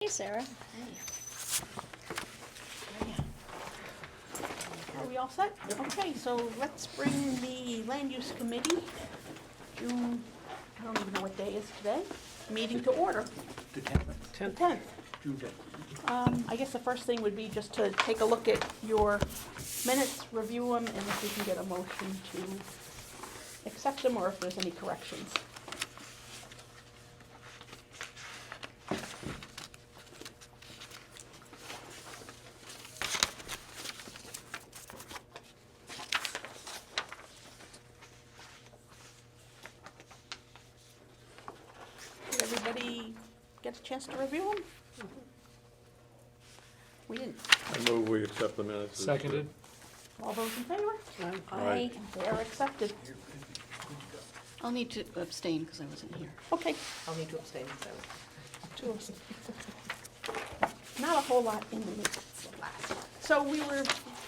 Hey, Sarah. Are we all set? Okay, so let's bring the land use committee, June, I don't even know what day is today, meeting to order, The 10th. the 10th. June 10th. I guess the first thing would be just to take a look at your minutes, review them, and if we can get a motion to accept them or if there's any corrections. Did everybody get a chance to review them? We didn't. I move we accept the minutes. Seconded. All those in favor? Aye. They are accepted. I'll need to abstain because I wasn't here. Okay, I'll need to abstain, so. two of us. Not a whole lot in the minutes. So we were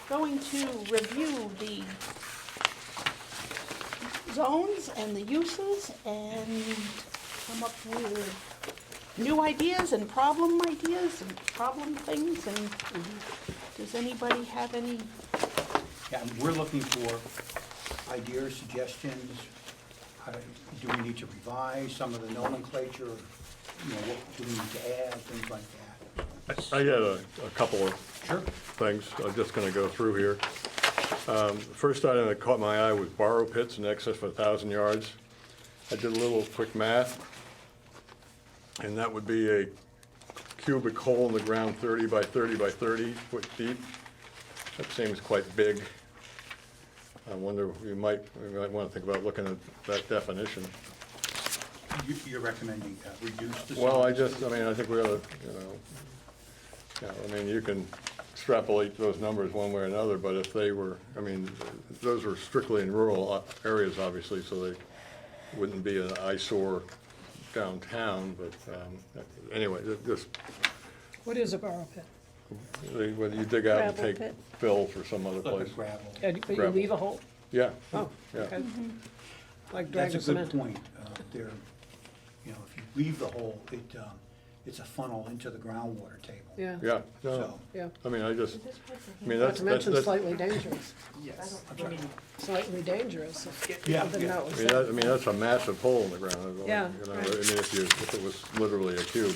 going to review the zones and the uses and come up with new ideas and problem things and does anybody have any? Yeah, and we're looking for ideas, suggestions. Do we need to revise some of the nomenclature? What do we need to add, things like that? I got a couple of Sure. things I'm just gonna go through here. The first item that caught my eye was borrow pits in excess of 1,000 yards. I did a little quick math, and that would be a cubic hole in the ground 30 by 30 by 30 foot deep. That seems quite big. I wonder, we might wanna think about looking at that definition. You're recommending reduce the size? Well, I think we ought to, you can extrapolate those numbers one way or another, but if they were, those were strictly in rural areas, obviously, so they wouldn't be an eyesore downtown, but, anyway, just, What is a borrow pit? when you dig out and Gravel take pit. fill for some other Like a place. gravel. But you Gravel. leave a hole? Yeah, Oh, yeah. okay. Like That's dragging a good cement? point. There, if you leave the hole, it's a funnel into the groundwater table. Yeah, Yeah, no, So, yeah. not Not that's, to mention that's, slightly dangerous, yes. I'm sorry. slightly dangerous. Yeah, I didn't know it was that's a massive hole in the ground. Yeah, If right. if it was literally a cube.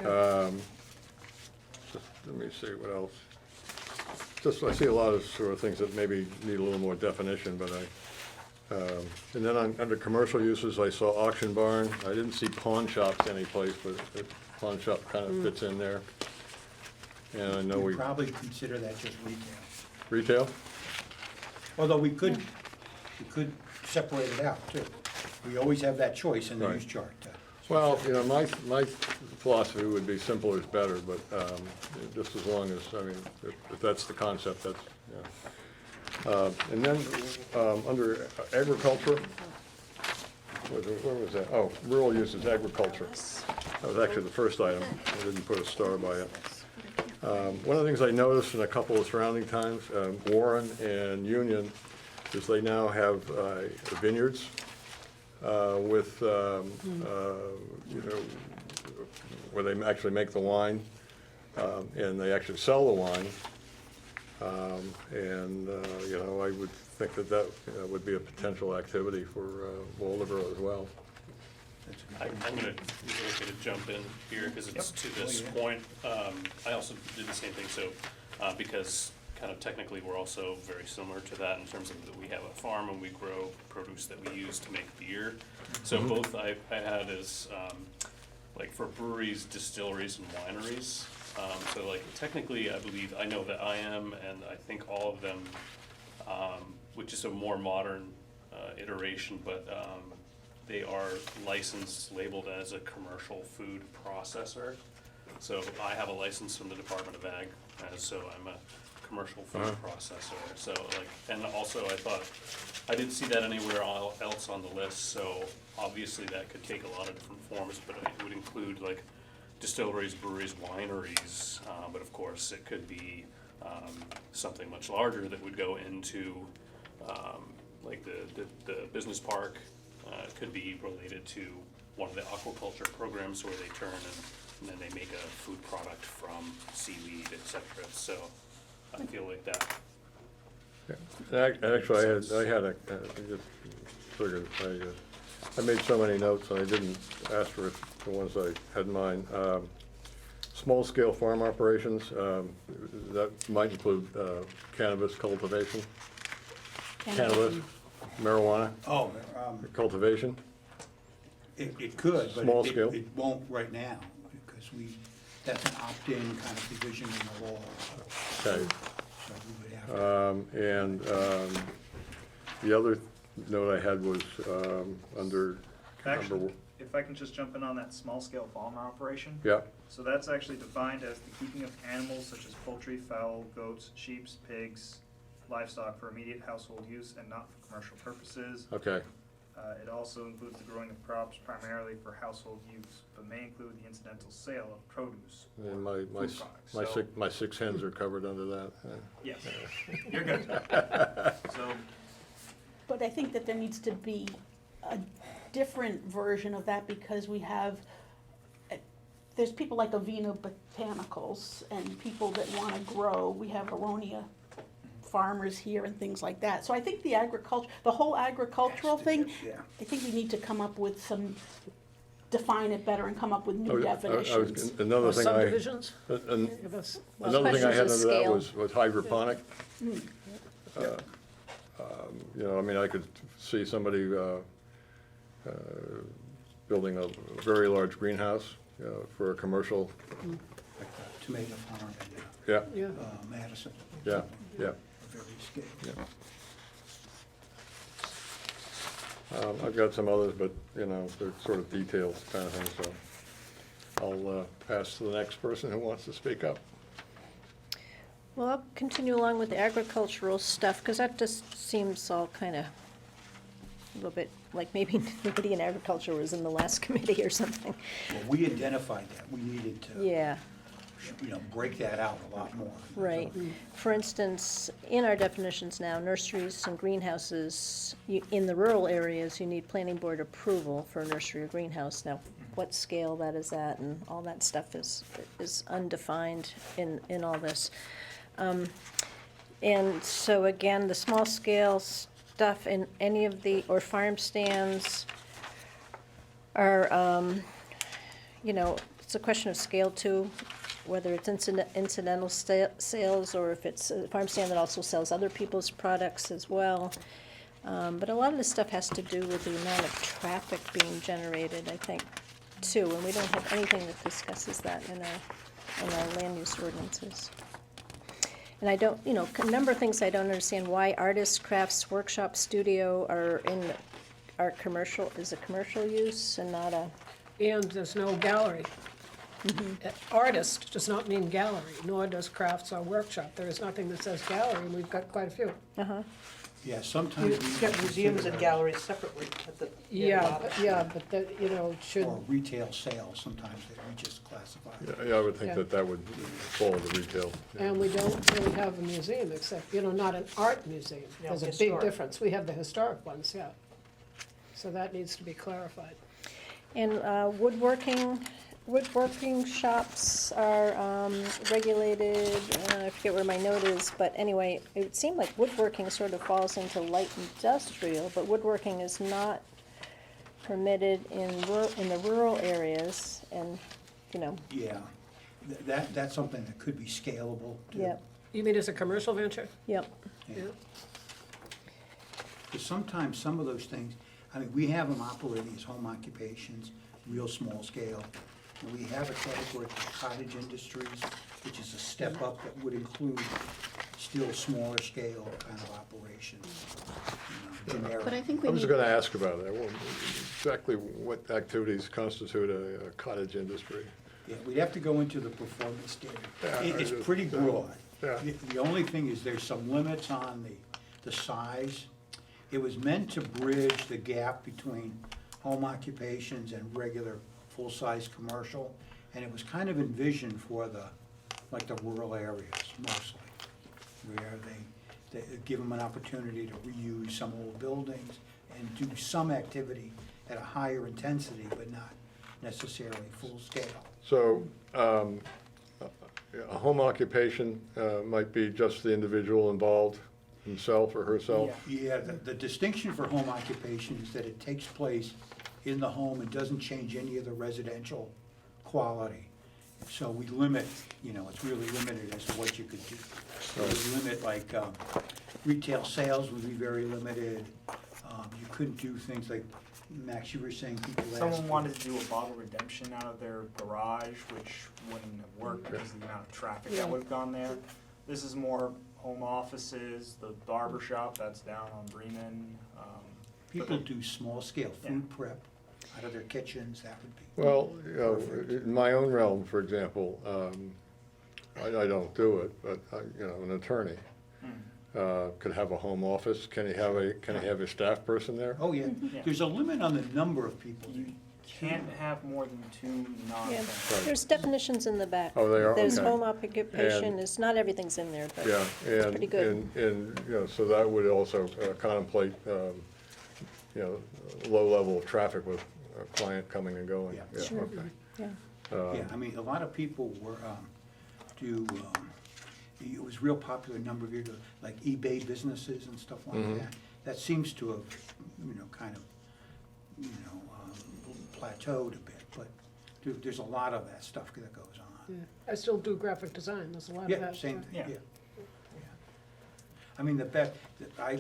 Yeah. Just, let me see, what else? Just, I see a lot of sort of things that maybe need a little more definition, but and then under commercial uses, I saw auction barn. I didn't see pawn shops anyplace, but pawn shop kind of fits in there. And I know We'd we, probably consider that just retail. retail? Although we could separate it out too. We always have that choice in the Right. use chart. Well, my philosophy would be simpler is better, but just as long as, if that's the concept, that's, yeah. And then, under agriculture, where was that? Oh, rural uses, agriculture. That was actually the first item. I didn't put a star by it. One of the things I noticed in a couple of surrounding towns, Warren and Union, is they now have vineyards with, where they actually make the wine, and they actually sell the wine. I would think that would be a potential activity for Waldeboro as well. I'm gonna jump in here because it's to this point. I also did the same thing, so, because kind of technically we're also very similar to that in terms of that we have a farm and we grow produce that we use to make beer. So both I had is, like for breweries, distilleries and wineries. So like technically, I believe, I know that I am, and I think all of them, which is a more modern iteration, but they are licensed, labeled as a commercial food processor. So I have a license from the Department of Ag, so I'm a commercial food processor. So like, and also I thought, I didn't see that anywhere else on the list, so obviously that could take a lot of different forms, but it would include like distilleries, breweries, wineries, but of course it could be something much larger that would go into like the business park. Could be related to one of the aquaculture programs where they turn and and then they make a food product from seaweed, et cetera. So I feel like that. Actually, I had a, I just figured, I made so many notes, and I didn't ask for the ones I had in mind. Small-scale farm operations, that might include cannabis cultivation, cannabis, marijuana Oh, cultivation. it could, but Small scale. it won't right now, because that's an opt-in kind of provision in the law. Okay. So we would have to. And the other note I had was under Actually, number, if I can just jump in on that small-scale farm operation. yeah, So that's actually defined as the keeping of animals such as poultry, fowl, goats, sheep, pigs, livestock for immediate household use and not for commercial purposes. okay, It also includes the growing of crops primarily for household use, but may include the incidental sale of produce or and my food products. So, my six hens are covered under that. yes, you're good. So, But I think that there needs to be a different version of that, because we have, there's people like Avena Botanicals and people that wanna grow. We have Aronia farmers here and things like that. So I think the whole agricultural thing, Yeah. I think we need to come up with define it better and come up with Oh, new yeah, definitions. Another Or thing I, subdivisions? an- That's- another thing I had Questions under of that scale. was hydroponic. You know, I mean, I could see somebody building a very large greenhouse for a commercial, Like the tomato farm yeah, in Yeah. Madison. yeah, yeah. A very scale. I've got some others, but, you know, they're sort of details kind of thing, so I'll pass to the next person who wants to speak up. Well, I'll continue along with the agricultural stuff, because that just seems all kind of a little bit, like maybe nobody in agriculture was in the last committee or something. Well, we identified that, we needed to, Yeah, break that out a lot more. right. For instance, in our definitions now, nurseries and greenhouses, in the rural areas, you need planning board approval for a nursery or greenhouse. Now, what scale that is at and all that stuff is undefined in all this. And so again, the small scale stuff in any of the, or farm stands are, you know, it's a question of scale too, whether it's incidental sales or if it's a farm stand that also sells other people's products as well. But a lot of this stuff has to do with the amount of traffic being generated, I think, too, and we don't have anything that discusses that in our land use ordinances. And I don't, you know, a number of things I don't understand, why artists, crafts, workshop, studio are commercial, is a commercial use and not a, And there's no gallery. Artist does not mean gallery, nor does crafts or workshop. There is nothing that says gallery, and we've got quite a few. Yeah, sometimes. You've got museums and galleries separately at the. Yeah, but that, you know, should, Or retail sales, sometimes that we just classify. Yeah, I would think Yeah. that would fall into retail. and we don't really have a museum except, you know, not an art museum. Yeah, There's a big historic. difference. We have the historic ones, yeah. So that needs to be clarified. and woodworking shops are regulated, I forget where my note is, but anyway, it would seem like woodworking sort of falls into light industrial, but woodworking is not permitted in the rural areas, and, you know, Yeah, that's something that could be scalable too. yep, You mean as a commercial venture? yep. Yeah. Because sometimes some of those things, I mean, we have them operating as home occupations, real small scale. And we have a category called cottage industries, which is a step up that would include still smaller scale kind of operations, you know, generic. But I think we I need. was gonna ask about that, exactly what activities constitute a cottage industry? Yeah, we'd have to go into the performance standard. Yeah, It's I just- pretty broad. Yeah. The only thing is there's some limits on the size. It was meant to bridge the gap between home occupations and regular full-size commercial, and it was kind of envisioned for the rural areas mostly, where they give them an opportunity to reuse some old buildings and do some activity at a higher intensity, but not necessarily full scale. So, a home occupation might be just the individual involved, himself or herself? Yeah, the distinction for home occupation is that it takes place in the home and doesn't change any of the residential quality. So we limit, it's really limited as to what you could do. So we limit, like, retail sales would be very limited. You couldn't do things like, Max, you were saying people ask. Someone wanted to do a bottle redemption out of their garage, which wouldn't have worked because of the amount of traffic that would have gone there. This is more home offices, the barber shop that's down on Bremen. People do small-scale food prep out of their kitchens, that would be. Well, in my own realm, for example, I don't do it, but, an attorney could have a home office. Can he have a staff person there? Oh, yeah. Yeah. There's a limit on the number of people. You can't have more than 2 Yeah, non-residents. there's definitions in the back. Oh, they are? There's Okay. home occupation, And- it's not everything's in there, but Yeah, it's pretty good. and, so that would also contemplate, low level of traffic with a client coming and going. Yeah. Yeah, Sure. okay. Yeah. Yeah, I mean, a lot of people were, it was real popular a number of years ago, like eBay businesses and stuff like Mhm. that. That seems to have, kind of, plateaued a bit, but there's a lot of that stuff that goes on. Yeah. I still do graphic design, there's a lot of Yeah, that. same thing, Yeah. yeah. I mean,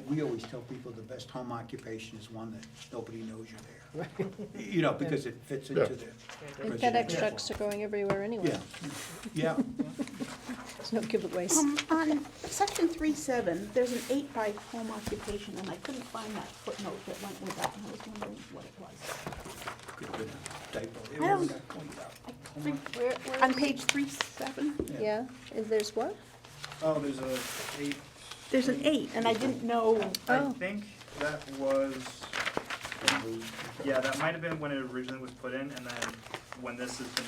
we always tell people the best home occupation is one that nobody knows you're there. Because it fits into Yeah. the And FedEx residential. trucks are going everywhere anyway. Yeah, There's no giveaways. On section 3.7, there's an 8 by home occupation, and I couldn't find that footnote that went with that, and I was wondering what it was. could have been a typo. It I don't- wasn't that pointed out. I think Where- on page 3.7, Yeah, there's what? Oh, there's a 8. there's an 8, and I didn't know, I Oh. think that was, yeah, that might have been when it originally was put in, and then when this has been,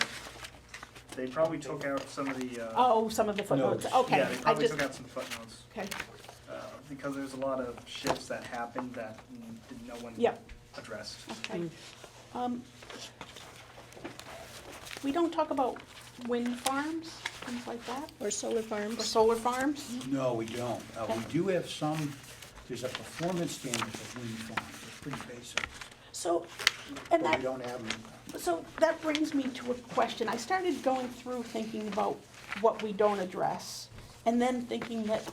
they probably took out some of the, some of the footnotes, Notes. okay. yeah, they I probably just took out some footnotes, Okay, because there's a lot of shifts that happened that no one Yep. addressed. okay. We don't talk about wind farms, things like that, Or solar or farms? solar farms? No, we don't. We do have there's a performance standard for wind farms, it's pretty basic, So, and but we that, don't have them. so that brings me to a question. I started going through thinking about what we don't address, and then thinking that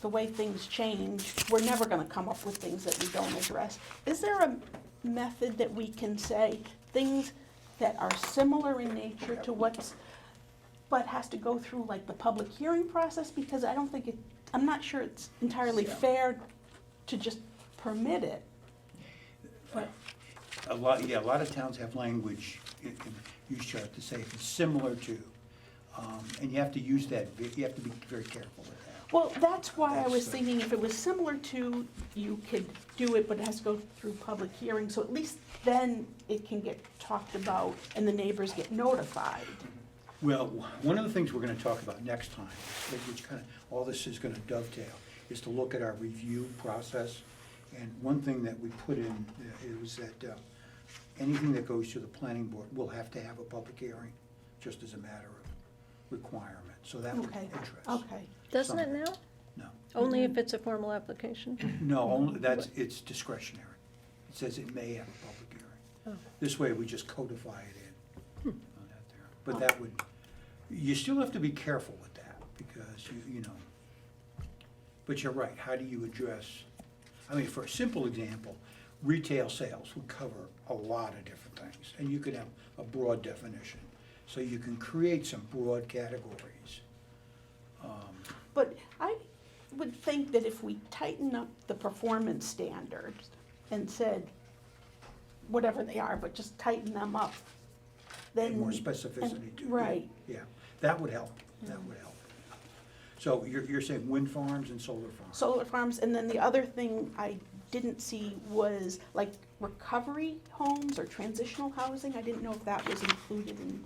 the way things change, we're never gonna come up with things that we don't address. Is there a method that we can say things that are similar in nature to but has to go through like the public hearing process? Because I don't think I'm not sure it's entirely fair to just permit it. But, A lot of towns have language in use chart to say if it's similar to, and you have to use that, you have to be very careful with that. well, that's why I was That's, thinking if it was similar to, you could do it, but it has to go through public hearing, so at least then it can get talked about and the neighbors get notified. Well, one of the things we're gonna talk about next time, which kind of, all this is gonna dovetail, is to look at our review process. And one thing that we put in is that anything that goes to the planning board will have to have a public hearing, just as a matter of requirement, so that would Okay, interest. okay. Doesn't it now? No, Only if it's a formal application? no, only, it's discretionary. It says it may have a public hearing. This way, we just codify it in on that there. But that would, you still have to be careful with that, because but you're right, how do you address, I mean, for a simple example, retail sales would cover a lot of different things, and you could have a broad definition. So you can create some broad categories. But I would think that if we tighten up the performance standards and said, whatever they are, but just tighten them up, then. More specificity to it. Right. Yeah, that would help, that would help. So you're saying wind farms and solar farms? Solar farms, and then the other thing I didn't see was like recovery homes or transitional housing. I didn't know if that was included in,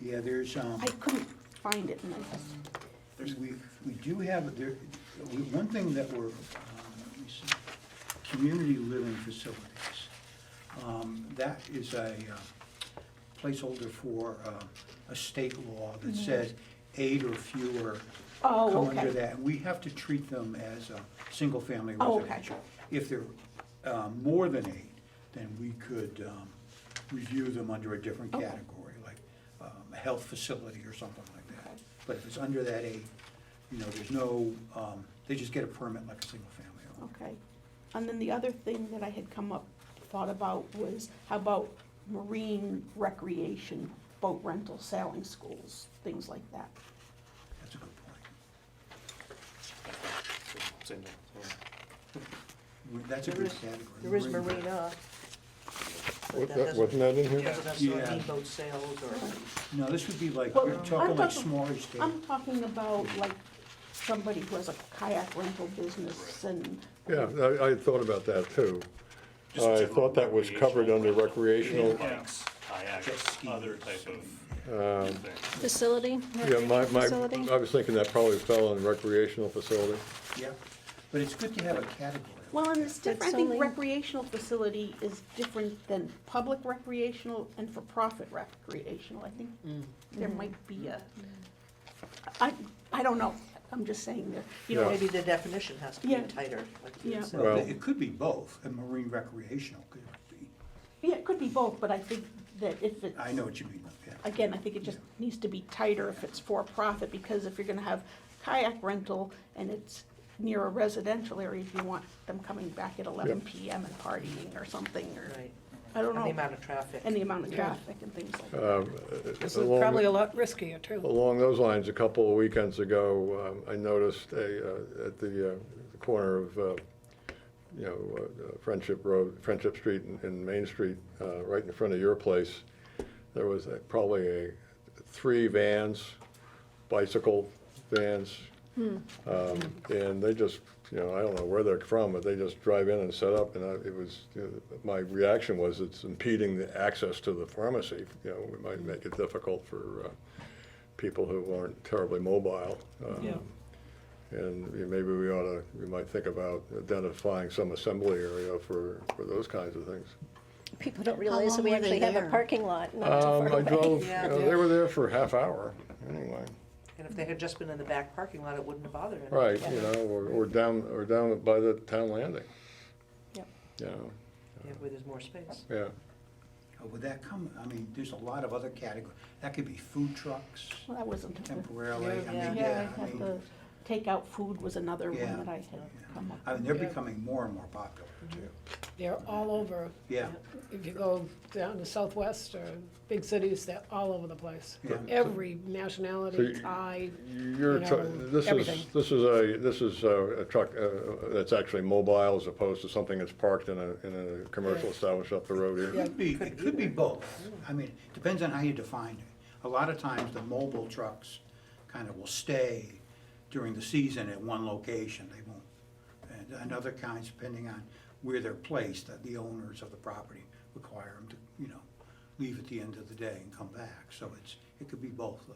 Yeah, there's, I couldn't find it, and I just, we do have, one thing that we're, let me see, community living facilities. That is a placeholder for a state law that says 8 or fewer Oh, come okay. under that. We have to treat them as a single-family Oh, okay. residential. If they're more than 8, then we could review them under a different Okay. category, like a health facility or something like that. But if it's under that 8, there's no, they just get a permit like a single-family home. Okay. And then the other thing that I had thought about was, how about marine recreation, boat rental, sailing schools, things like that? That's a good point. Same thing, yeah. That's a There good is- category. There is Marine- marina. but Wasn't that that- doesn't- wasn't that in here? Doesn't necessarily Yeah. mean boat sales or. No, this would be like, Well, we're I'm talking like talking- smaller state. I'm talking about like somebody who has a kayak rental business and. Yeah, I had thought about that too. Just I general thought that was covered under recreational. Bikes, Jet kayaks, skis. other type of thing. Facility? Yeah, my, Facility? I was thinking that probably fell on recreational facility. Yeah, but it's good to have a category. Well, and it's different, I It's think only- recreational facility is different than public recreational and for-profit recreational. I think there might be I don't know, I'm just saying there, Yeah. Maybe the definition has to be Yeah. tighter, like you Yeah. had said. Well, Well- it could be both, and marine recreational could be, Yeah, it could be both, but I think that if it's, I know what you mean, yeah. again, I think it just needs to be tighter if it's for-profit, because if you're gonna have kayak rental and it's near a residential area, you want them coming back at 11 PM and partying or something, or, Right, I don't and the know, amount of traffic. and the amount of Yeah. traffic and things like that. This is Along- probably a lot riskier too. Along those lines, a couple of weekends ago, I noticed at the corner of, Friendship Road, Friendship Street and Main Street, right in front of your place, there was probably 3 vans, bicycle vans. And they just, I don't know where they're from, but they just drive in and set up, and it was, my reaction was it's impeding the access to the pharmacy. We might make it difficult for people who aren't terribly mobile. Yeah. And maybe we might think about identifying some assembly area for those kinds of things. People don't realize that long we were they actually have a there? parking lot not too far I away. drove, Yeah. they were there for a half hour, anyway. And if they had just been in the back parking lot, it wouldn't have bothered anyone. Right, or down by the town landing. Yep. Yeah, Yeah, where there's more space. yeah. Would that come, there's a lot of other categories, that could be food trucks Well, that wasn't, temporarily, yeah, I had the takeout food was another Yeah. one that I had come up with. they're Yeah. becoming more and more popular too. They're all over. Yeah, If you go down to Southwest or big cities, they're all over the place. Yeah. Every So nationality, you- Thai, You're, You tr- know, this everything. is a truck that's actually mobile as opposed to something that's parked in a commercial Yeah. establishment up the road here. Yeah. it could be both. Depends on how you define it. A lot of times, the mobile trucks kind of will stay during the season at one location, they won't. And other kinds, depending on where they're placed, the owners of the property require them to, leave at the end of the day and come back. So it could be both, though.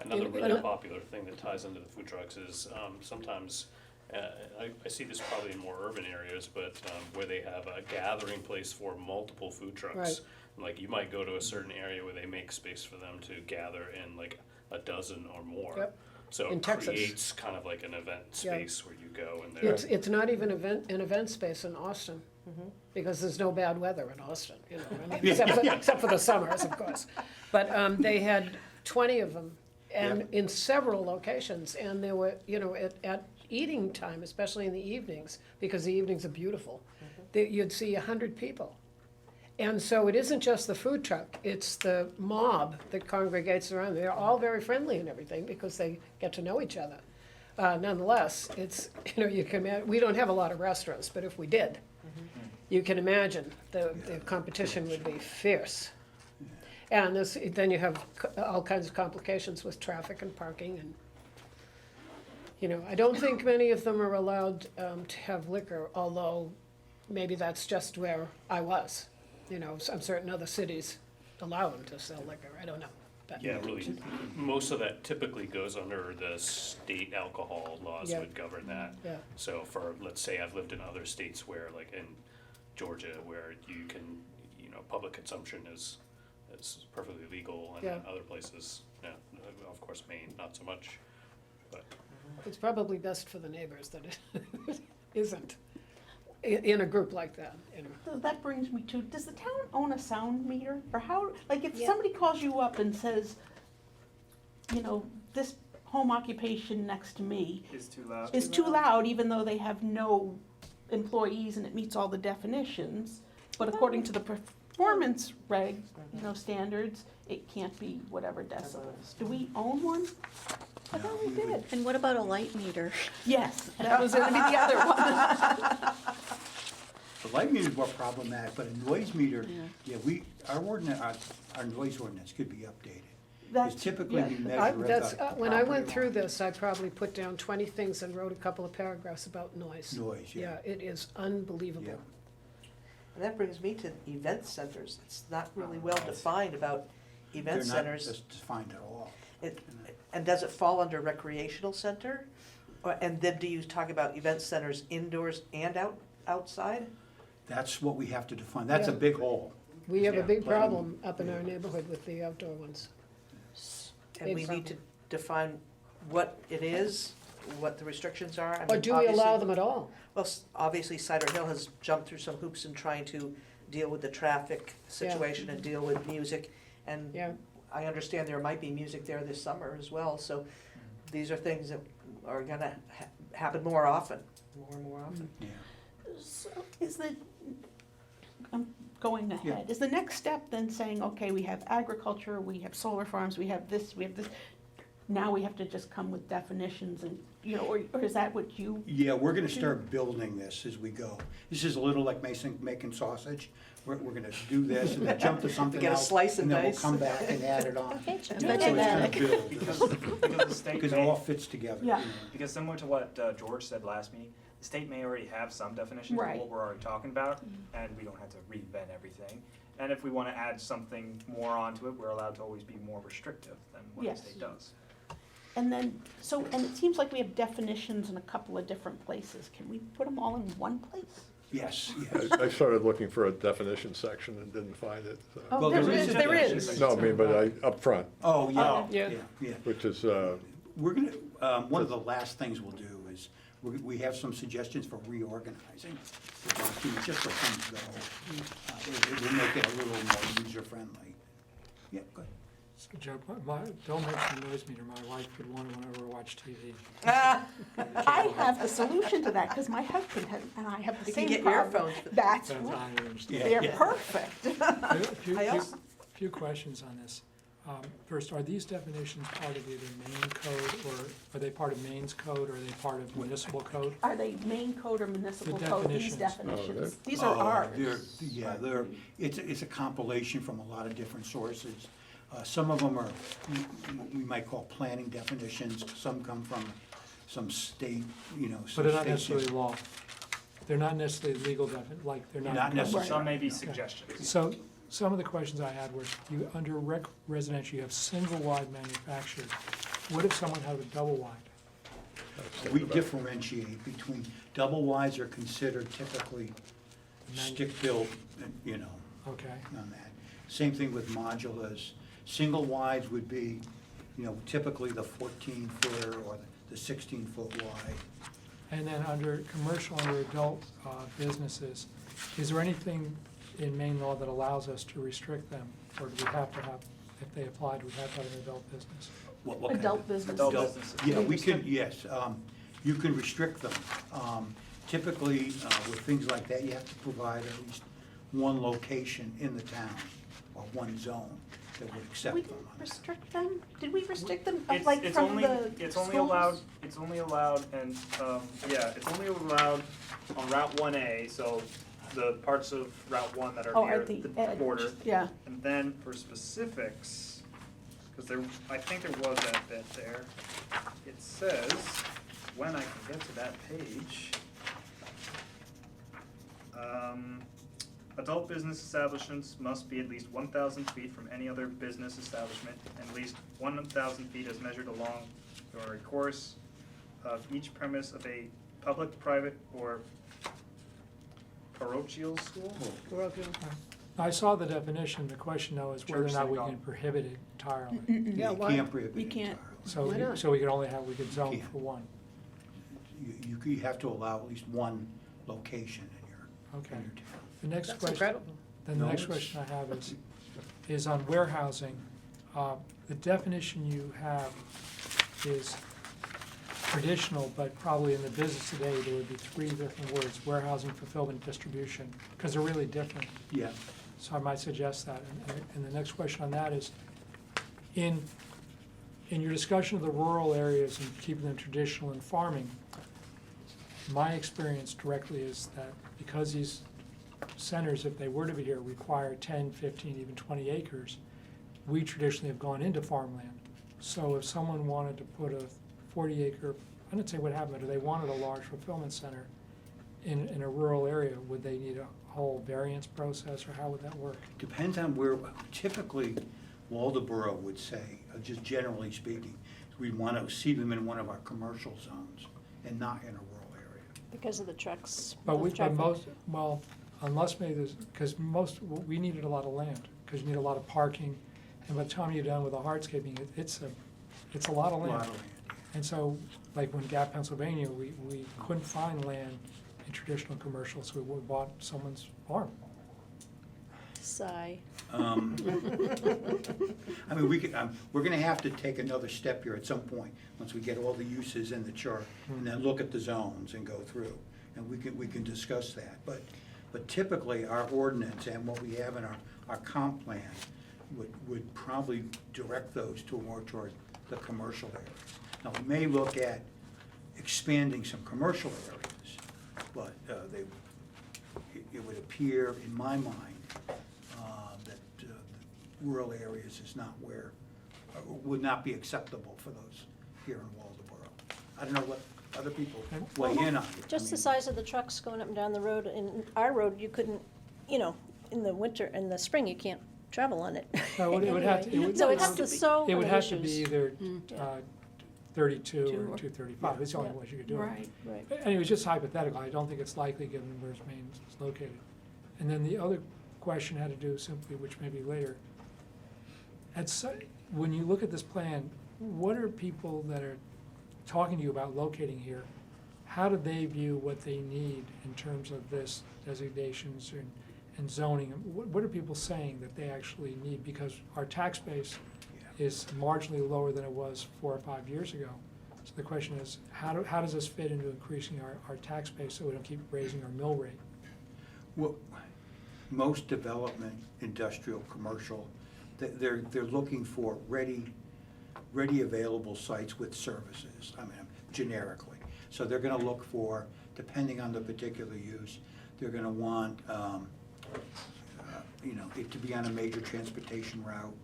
Another You really know- popular thing that ties into the food trucks is sometimes, I see this probably in more urban areas, but where they have a gathering place for multiple food trucks. Right. Like you might go to a certain area where they make space for them to gather in like a dozen or more. Yep. So In it Texas. creates kind of like an event Yeah. space where you go and there. it's not even an event space in Austin, because there's no bad weather in Austin, except for the summers, of course. But they had 20 of them, and in several locations, and there were, at eating time, especially in the evenings, because the evenings are beautiful, you'd see 100 people. And so it isn't just the food truck, it's the mob that congregates around. They're all very friendly and everything because they get to know each other. Nonetheless, it's, you can imagine, we don't have a lot of restaurants, but if we did, you can imagine the competition would be fierce. And then you have all kinds of complications with traffic and parking and, I don't think many of them are allowed to have liquor, although maybe that's just where I was. Some certain other cities allow them to sell liquor, I don't know. But Yeah, really, most of that typically goes under the state alcohol laws Yeah. would govern that. Yeah. So for, let's say I've lived in other states where, like in Georgia, where you can, public consumption is it's perfectly legal, and Yeah. other places, yeah, of course, Maine, not so much, but. It's probably best for the neighbors that it isn't in a group like that, you know. So that brings me to, does the town own a sound meter? Or how, like if Yeah. somebody calls you up and says, you know, this home occupation next to me Is too loud. is too loud, even though they have no employees and it meets all the definitions, but according to the performance reg, you know, standards, it can't be whatever decibels. Do we own one? I thought we did. And what about a light meter? Yes, that was gonna be the other one. The light meter is more problematic, but a noise meter, Yeah. yeah, our ordinance, our noise ordinance could be updated. That's, Because typically yeah. we I- measure that's, at the when I went property through line. this, I probably put down 20 things and wrote a couple of paragraphs about noise. Noise, yeah. Yeah, it is unbelievable. Yeah. And that brings me to event centers. It's not really well defined about event They're not centers. just defined at all. It- And does it fall under recreational center? And then do you talk about event centers indoors and outside? That's what we have to define. That's a Yeah. big hole. We have a Yeah. big problem up in our neighborhood with the outdoor ones. And we need to define what it is, what the restrictions are? I Or mean, do we allow obviously- them at all? Well, obviously Cider Hill has jumped through some hoops in trying to deal with the traffic situation and deal with music. And Yeah. I understand there might be music there this summer as well, so these are things that are gonna happen more often, more and more often. Yeah. So is the, I'm going ahead, is the next step then saying, okay, we have agriculture, we have solar farms, we have this, now we have to just come with definitions and, you know, or is that what you? Yeah, we're gonna start building this as we go. This is a little like making sausage. We're gonna do this and then jump to something Get a else. slice and And then we'll dice. come back and add it on. Okay, So Jeff. it's gonna build. Because the state Because it may, all fits together. Yeah. you know. because similar to what George said last meeting, the state may already have some definitions of Right. what we're already talking about, and we don't have to reinvent everything. And if we wanna add something more onto it, we're allowed to always be more restrictive than what the Yes. state does. And then, so, and it seems like we have definitions in a couple of different places. Can we put them all in one place? Yes, yes. I started looking for a definition section and didn't find it, so. Oh, Well, there there is, is a there definition is. section. No, I mean, but up front, Oh, yeah, Yeah. yeah, yeah. which is, We're gonna, one of the last things we'll do is, we have some suggestions for reorganizing the document, just so things go. It will make it a little more user-friendly. Yeah, good. So Joe, don't mention the noise meter, my wife would want to whenever we watch TV. I have the solution to that, because my husband and I have the You can same get problem. earphones. That's, That's right. how I understand. Yeah, They're yeah. perfect. I also- Few questions on this. First, are these definitions part of either Maine code, or are they part of Maine's code, or are they part of municipal code? Are they main code or municipal The code, these definitions. definitions? These are ours. It's a compilation from a lot of different sources. Some of them are, we might call planning definitions, some come from some state, you know. But some they're not state necessarily system. law. They're not necessarily legal, like, they're not. Not necessarily. Some may be suggestions. So, some of the questions I had were, you, under residential, you have single wide manufactured. What if someone had a double wide? We differentiate between, double wides are considered typically stick-built, you know, Okay, on that. Same thing with modulas. Single wides would be, you know, typically the 14-footer or the 16-foot wide. and then under commercial, under adult businesses, is there anything in Maine law that allows us to restrict them? Or do we have to have, if they applied, we have to have an adult business? What kind of- Adult businesses. Adult businesses. Yeah, we can, yes, you can restrict them. Typically, with things like that, you have to provide at least one location in the town, or one zone that would accept We them. didn't restrict them? Did we restrict them, It's- like it's from only- the It's only schools? allowed, it's only allowed, and, it's only allowed on Route 1A, so the parts of Route 1 that are Oh, near at the the edge. border. Yeah. And then for specifics, because there, I think there was that bit there, it says, when I can get to that page, adult business establishments must be at least 1,000 feet from any other business establishment, and at least 1,000 feet as measured along the course of each premise of a public, private, or parochial school. I saw the definition, the question though is whether or Church not we synagogue. can prohibit it entirely. Yeah, You why? can't prohibit You it can't. entirely. Why not? So we could only have, we could zone Can't. for one. You have to allow at least one location in your Okay. town. The next That's question. incredible. Then the No, next it's- question I have is on warehousing. The definition you have is traditional, but probably in the business today, there would be three different words: warehousing, fulfillment, distribution, because they're really different. Yeah, So I might suggest that. And the next question on that is, in your discussion of the rural areas and keeping them traditional and farming, my experience directly is that because these centers, if they were to be here, require 10, 15, even 20 acres, we traditionally have gone into farmland. So if someone wanted to put a 40-acre, I didn't say what happened, but if they wanted a large fulfillment center in a rural area, would they need a whole variance process, or how would that work? depends on where, typically Waldeboro would say, just generally speaking, we want to see them in one of our commercial zones and not in a rural area. Because of the trucks. But the we, but traffic. most, well, unless maybe there's, because we needed a lot of land, because you need a lot of parking, and by the time you're done with the hardscaping, it's a lot of A lot land. of land. And so, like when Gap, Pennsylvania, we couldn't find land in traditional commercial, so we bought someone's farm. Sigh. I mean, we're gonna have to take another step here at some point, once we get all the uses in the chart, and then look at the zones and go through, and we can discuss that. But typically, our ordinance and what we have in our comp plan would probably direct those to more toward the commercial areas. Now, we may look at expanding some commercial areas, but it would appear, in my mind, that rural areas is not where, would not be acceptable for those here in Waldeboro. I don't know what other people weigh in on it. Just the size of the trucks going up and down the road. In our road, you couldn't, in the winter, in the spring, you can't travel on it. No, it would have to- it would- So it it's would the so It would many have to be issues. either Yeah. 32 Two or or- 235, it's the only Yeah. ways you could do it. Right. Right. Anyway, it's just hypothetical, I don't think it's likely given where Maine is located. And then the other question had to do simply, which may be later, when you look at this plan, what are people that are talking to you about locating here, how do they view what they need in terms of this designations and zoning? What are people saying that they actually need? Because our tax base is marginally lower than it was 4 or 5 years ago. So the question is, how does this fit into increasing our tax base so we don't keep raising our mill rate? Well, most development, industrial, commercial, they're looking for ready available sites with services, I mean, generically. So they're gonna look for, depending on the particular use, they're gonna want, it to be on a major transportation route.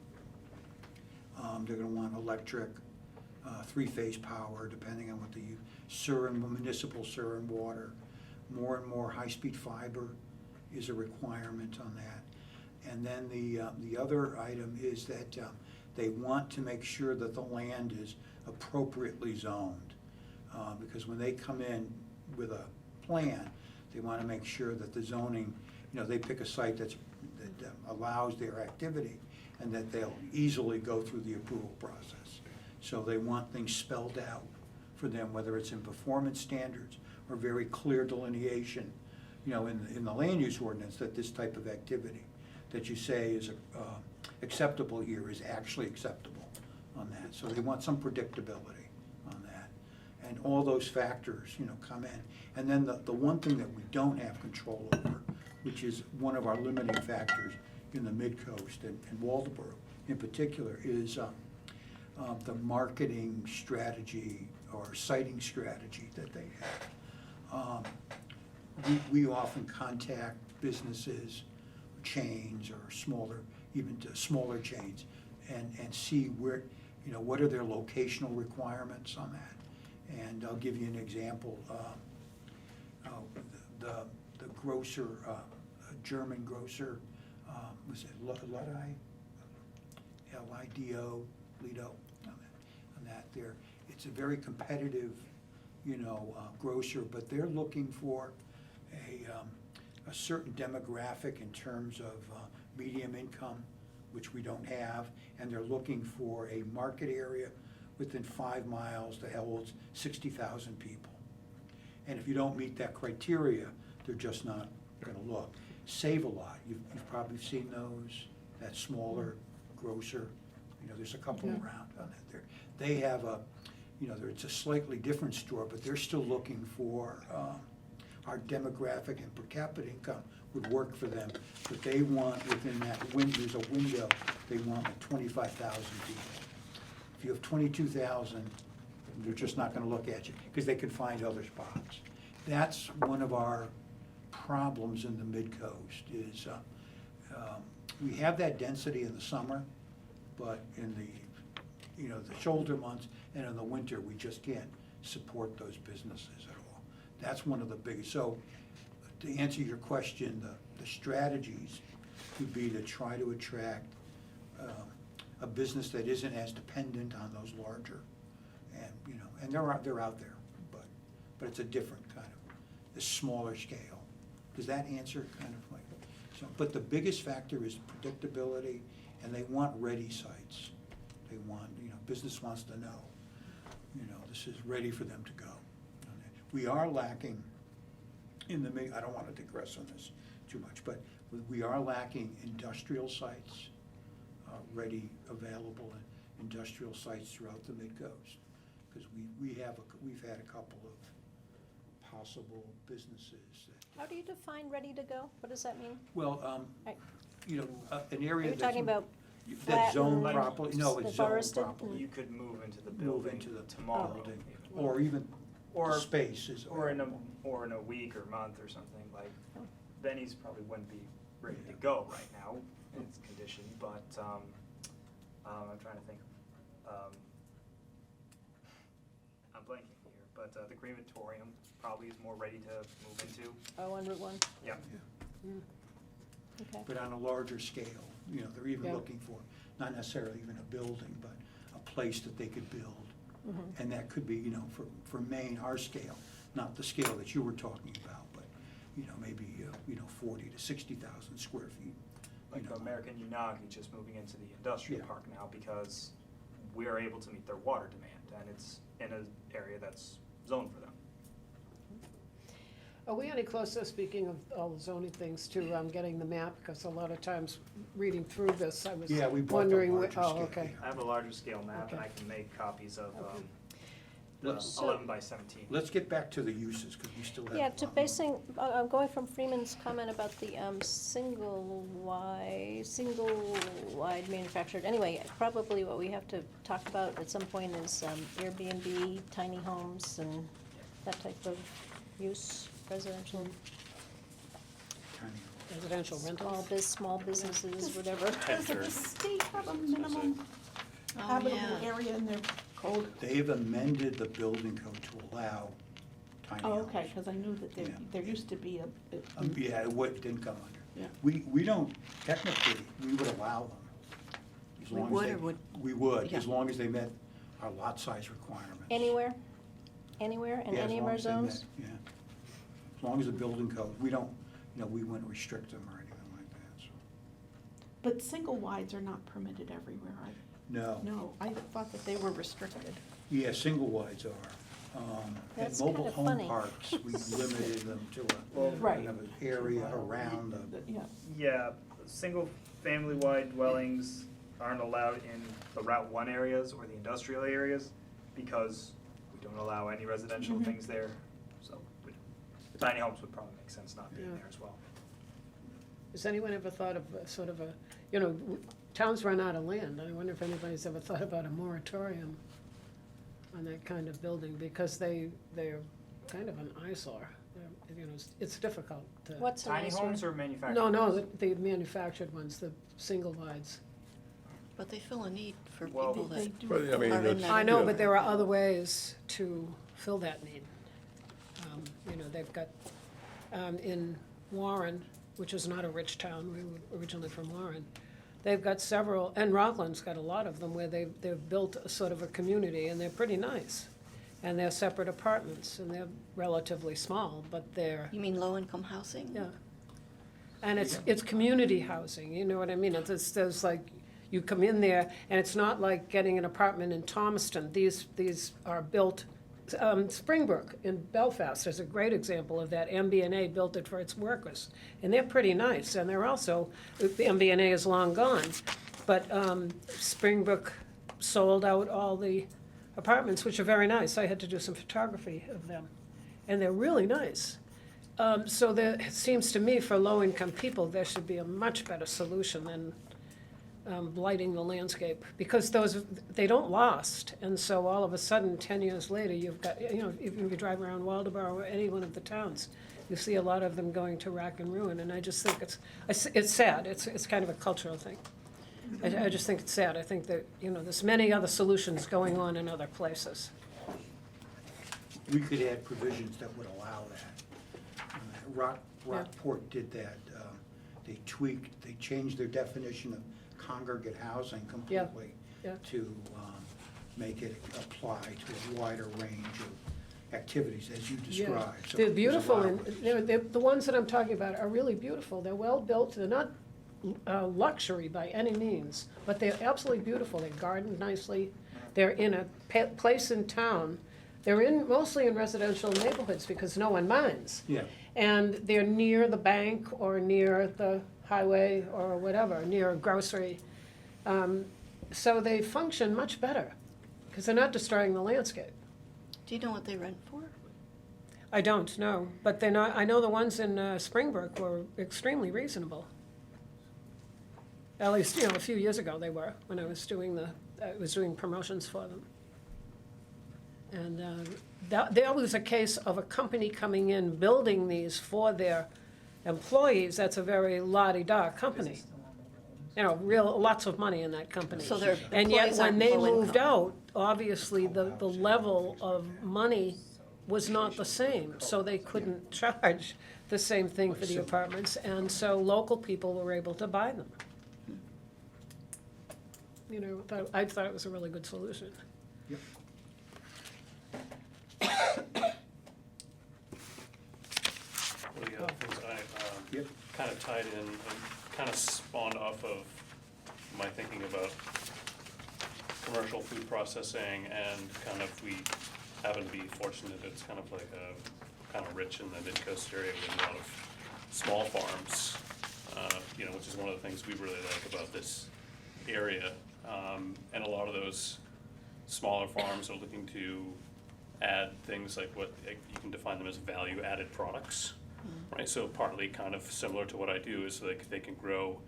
They're gonna want electric, three-phase power, depending on what they use, municipal sewer and water. More and more high-speed fiber is a requirement on that. And then the other item is that they want to make sure that the land is appropriately zoned. Because when they come in with a plan, they want to make sure that the zoning, they pick a site that allows their activity, and that they'll easily go through the approval process. So they want things spelled out for them, whether it's in performance standards or very clear delineation, in the land use ordinance, that this type of activity that you say is acceptable here is actually acceptable on that. So they want some predictability on that. And all those factors, come in. And then the one thing that we don't have control over, which is one of our limiting factors in the Mid-Coast and Waldeboro in particular, is the marketing strategy or siting strategy that they have. We often contact businesses, chains, or even smaller chains, and see where, what are their locational requirements on that. And I'll give you an example. The grocer, German grocer, was it Luddi? Lido, Lido, on that there. It's a very competitive, grocer, but they're looking for a certain demographic in terms of medium income, which we don't have, and they're looking for a market area within 5 miles that holds 60,000 people. And if you don't meet that criteria, they're just not gonna look. Save a Lot, you've probably seen those, that smaller grocer, there's a couple around on that there. They have a, it's a slightly different store, but they're still looking for, our demographic and per capita income would work for them, but they want within that window, there's a window, they want like 25,000 people. If you have 22,000, they're just not gonna look at you, because they can find other spots. That's one of our problems in the mid-coast, is we have that density in the summer, but in the shoulder months and in the winter, we just can't support those businesses at all. That's one of the biggest. So to answer your question, the strategies would be to try to attract a business that isn't as dependent on those larger, and they're out there, but it's a different kind of, the smaller scale. Does that answer kind of like, so, but the biggest factor is predictability, and they want ready sites. They want, business wants to know, this is ready for them to go. We are lacking in the, I don't want to digress on this too much, but we are lacking industrial sites, ready, available industrial sites throughout the mid-coast. Because we've had a couple of possible businesses that. How do you define ready to go? What does that mean? Well, I- an area Are you that's. talking about That's zoned flattened, properly, no, it's zoned forested? properly. You could move into the Move building into the tomorrow. building, or even Or- the space is. Or in a week or month or something, like, Oh. Benny's probably wouldn't be ready to go right now in its condition, but, I'm trying to think, I'm blanking here, but, the crematorium probably is more ready to move into, Oh, on Route 1? yeah. Okay. But on a larger scale, they're even Yeah. looking for, not necessarily even a building, but a place that they could build. Mhm. And that could be, for Maine, our scale, not the scale that you were talking about, but, maybe, 40 to 60,000 square feet. Like American Unagi just moving into the industrial Yeah. park now because we are able to meet their water demand, and it's in an area that's zoned for them. Are we any closer, speaking of all the zoning things, to getting the map? Because a lot of times, reading through this, I was Yeah, we bought the wondering. larger Oh, scale, okay. I have a larger scale map, and Okay. I can make copies of, Okay. the Let's- 11 by 17. Let's get back to the uses, because we still have. Yeah, a to lot more. basing, going from Freeman's comment about the single wide manufactured, anyway, probably what we have to talk about at some point is Airbnb, tiny homes, and that type of use, residential, Tiny. Residential rentals? small businesses, whatever. Does the state have a minimum Oh, habitable yeah. area in their code? They've amended the building code to allow tiny Oh, homes. okay, because I knew that Yeah. there used to be a. Yeah, it didn't come under. Yeah. We don't, technically, we would allow them. as We long as would they- or would- We would, Yeah. as long as they met our lot size requirements. Anywhere? Anywhere, in Yeah, as any of long our as they met- zones? Yeah. As long as the building code, we don't, we wouldn't restrict them or anything like that, so. But single wides are not permitted everywhere, are they? No. No, I thought that they were restricted. Yeah, single wides are. And That's mobile kinda home funny. parks, we limited them to a Right. kind of an area around the. Yeah. Yeah, single family-wide dwellings aren't allowed in the Route 1 areas or the industrial areas because we don't allow any residential Mhm. things there. So the tiny homes would probably make sense not being Yeah. there as well. Has anyone ever thought of sort of a, towns run out of land. I wonder if anybody's ever thought about a moratorium on that kind of building, because they're kind of an eyesore. It's difficult to. What's an Tiny eyesore? homes or manufactured? No, the manufactured ones, the single wides. But they fill a need for Well- people They that do. But, I mean, are in it's- that. I know, yeah. but there are other ways to fill that need. They've got, in Warren, which is not a rich town, we were originally from Warren, they've got several, and Rockland's got a lot of them, where they've built a sort of a community, and they're pretty nice. And they're separate apartments, and they're relatively small, but they're, You mean low-income housing? yeah. And it's community housing, you know what I mean? There's like, you come in there, and it's not like getting an apartment in Thomaston. These are built, Springbrook in Belfast is a great example of that. MBNA built it for its workers, and they're pretty nice, and they're also, the MBNA is long gone, but Springbrook sold out all the apartments, which are very nice. I had to do some photography of them, and they're really nice. So it seems to me, for low-income people, there should be a much better solution than blighting the landscape, because they don't last. And so all of a sudden, 10 years later, you've got, you know, if you drive around Waldoboro or any one of the towns, you see a lot of them going to rack and ruin. And I just think it's sad. It's kind of a cultural thing. I just think it's sad. I think that, you know, there's many other solutions going on in other places. We could add provisions that would allow that. Rockport did that. They changed their definition of congregate housing completely Yeah. to make it apply to a wider range of activities, as you described. So They're there's a beautiful, lot and of ways. the ones that I'm talking about are really beautiful. They're well-built, they're not luxury by any means, but they're absolutely beautiful. They're gardened nicely, they're in a place in town. They're mostly in residential neighborhoods because no one minds. Yeah. And they're near the bank or near the highway or whatever, near a grocery. So they function much better because they're not destroying the landscape. Do you know what they rent for? I don't know, but they're not, I know the ones in Springbrook were extremely reasonable. At least, you know, a few years ago they were, when I was doing promotions for them. And that was a case of a company coming in, building these for their employees. That's a very la-di-da company. You know, lots of money in that company. So their And yet, employees when aren't they low moved income. out, obviously, the level of money was not the same, so they couldn't charge the same thing for the apartments, and so local people were able to buy them. You know, I thought it was a really good solution. Yep. One of the other things Yep. kind of tied in, and kind of spawned off of my thinking about commercial food processing, and kind of, we happen to be fortunate, it's kind of like kind of rich in the mid-coast area with a lot of small farms, you know, which is one of the things we really like about this area. And a lot of those smaller farms are looking to add things like what, you can define them as value-added products, right? So partly kind of similar to what I do is like they can grow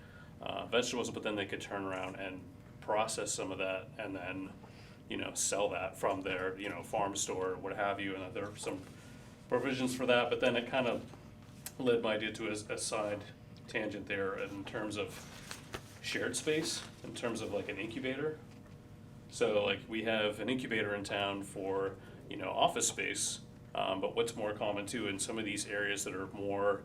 vegetables, but then they could turn around and process some of that and then, you know, sell that from their, you know, farm store or what have you, and there are some provisions for that, but then it kind of led my idea to a side tangent there in terms of shared space, in terms of like an incubator. So like we have an incubator in town for, you know, office space, but what's more common too in some of these areas that are more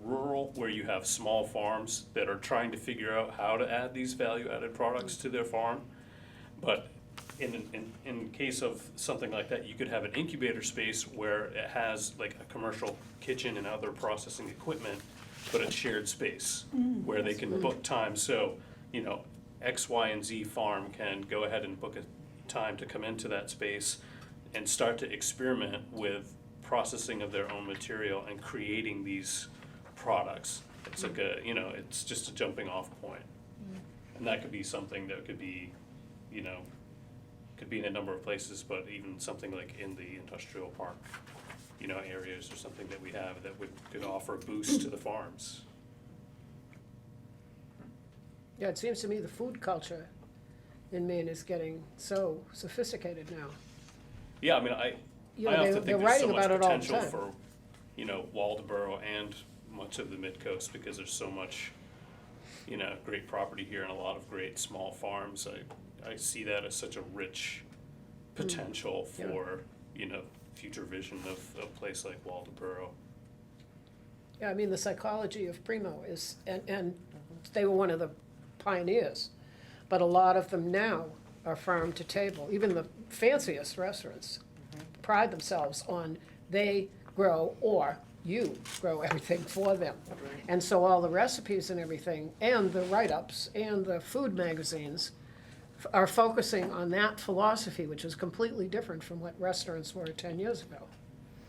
rural, where you have small farms that are trying to figure out how to add these value-added products to their farm. But in case of something like that, you could have an incubator space where it has like a commercial kitchen and other processing equipment, but it's shared space where they can book time. So, you know, X, Y, and Z farm can go ahead and book a time to come into that space and start to experiment with processing of their own material and creating these products. It's like a, you know, it's just a jumping off point. And that could be something that could be, you know, could be in a number of places, but even something like in the industrial park, you know, areas or something that we have that could offer a boost to the farms. Yeah, it seems to me the food culture in Maine is getting so sophisticated now. Yeah, I mean, You I know, often they're think there's so writing much about it all the potential time. for, you know, Waldoboro and much of the mid-coast, because there's so much, you know, great property here and a lot of great small farms. I see that as such a rich potential Yeah. for, you know, future vision of a place like Waldoboro. Yeah, I mean, the psychology of Primo is, and they were one of the pioneers, but a lot of them now are farm to table. Even the fanciest restaurants pride themselves on they grow or you grow everything for them. And so all the recipes and everything, and the write-ups, and the food magazines are focusing on that philosophy, which is completely different from what restaurants were 10 years ago.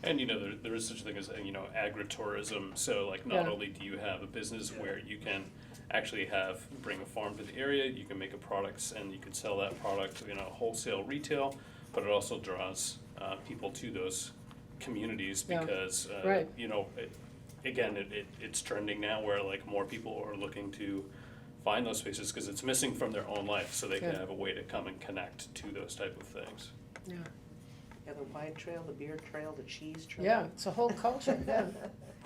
And, you know, there is such a thing as, you know, agritourism, so like not Yeah. only do you have a business where you can actually bring a farm to the area, you can make a product and you can sell that product, you know, wholesale, retail, but it also draws people to those communities Yeah. because, Right. you know, it's trending now where like more people are looking to find those spaces because it's missing from their own life, so they can Yeah. have a way to come and connect to those type of things. Yeah, Yeah, the wine trail, the beer trail, the cheese trail. yeah, it's a whole culture, yeah.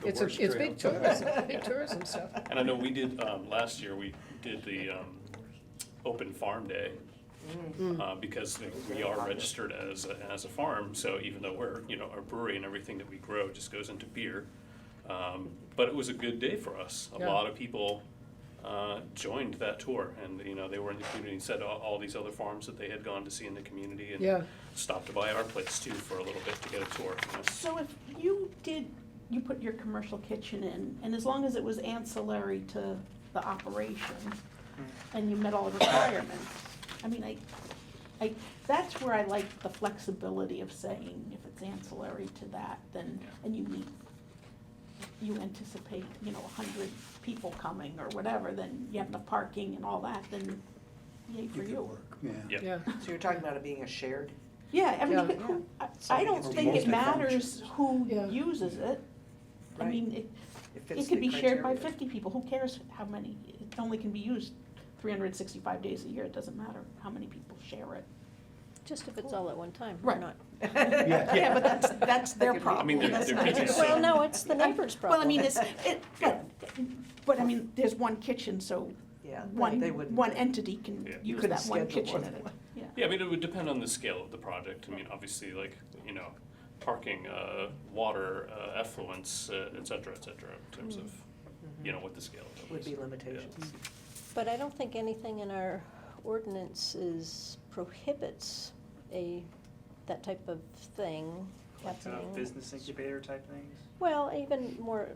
The It's worst big trail. tourism, big tourism stuff. And I know we did, last year, we did the Open Farm Day, because we are registered as a farm, so even though we're, you know, our brewery and everything that we grow just goes into beer. But it was a good day for us. A Yeah. lot of people joined that tour, and, you know, they were in the community, said all these other farms that they had gone to see in the community, Yeah. and stopped by our place too for a little bit to get a tour, you know. So if you put your commercial kitchen in, and as long as it was ancillary to the operation, and you met all the requirements, I mean, that's where I like the flexibility of saying, if it's ancillary to that, then, and you anticipate, you know, 100 people coming or whatever, then you have enough parking and all that, then yay for It could you. work, yeah. Yeah. Yeah, So you're talking about it being a shared? Yeah, I mean, Yeah. you could- I Something don't that's think it multifunction. matters who Yeah. uses it. I Right. mean, It it fits could the be shared by criteria. 50 people, who cares how many? It only can be used 365 days a year, it doesn't matter how many people share it. Just if it's all at one time, or Right. not. Yeah. Yeah, but that's their could be- problem. I mean, That's there not could be yours. some- Well, no, it's the neighbor's problem. Well, I mean, but I mean, there's one kitchen, so Yeah, one they wouldn't. entity can Yeah. use couldn't that one schedule kitchen. more than one. Yeah. Yeah, I mean, it would depend on the scale of the project. I mean, obviously, like, you know, parking, water, effluence, et cetera, in terms of, you know, what the scale of it Would is. be limitations. But I don't think anything in our ordinances prohibits that type of thing Like happening. business incubator type things? Well, even more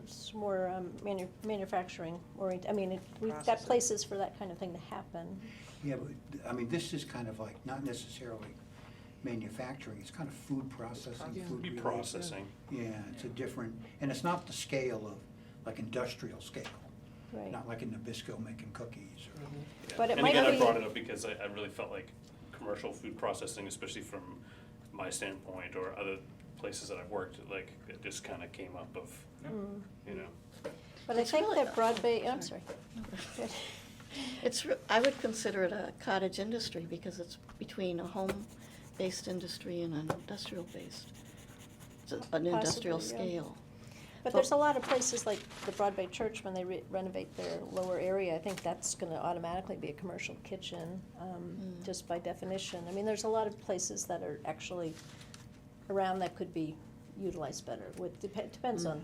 manufacturing oriented, I mean, we've got Processing. places for that kind of thing to happen. Yeah, but, I mean, this is kind of like, not necessarily manufacturing, it's kind of food processing, Yeah. food Be related. processing. Yeah, it's a different, and it's not the scale of, like industrial scale, Right. not like in Nabisco making cookies or. Yeah. But it And might again, I be- brought it up because I really felt like commercial food processing, especially from my standpoint or other places that I've worked, like, it just kind of came up of, Mm. you know. But I It's think really- that Broad Bay, I'm sorry. Good. I would consider it a cottage industry because it's between a home-based industry and an industrial-based. It's an industrial Possibly, yeah. scale. But there's a lot of places like the Broad Bay Church, when they renovate their lower area, I think that's gonna automatically be a commercial kitchen, just by definition. I mean, there's a lot of places that are actually around that could be utilized better, depends on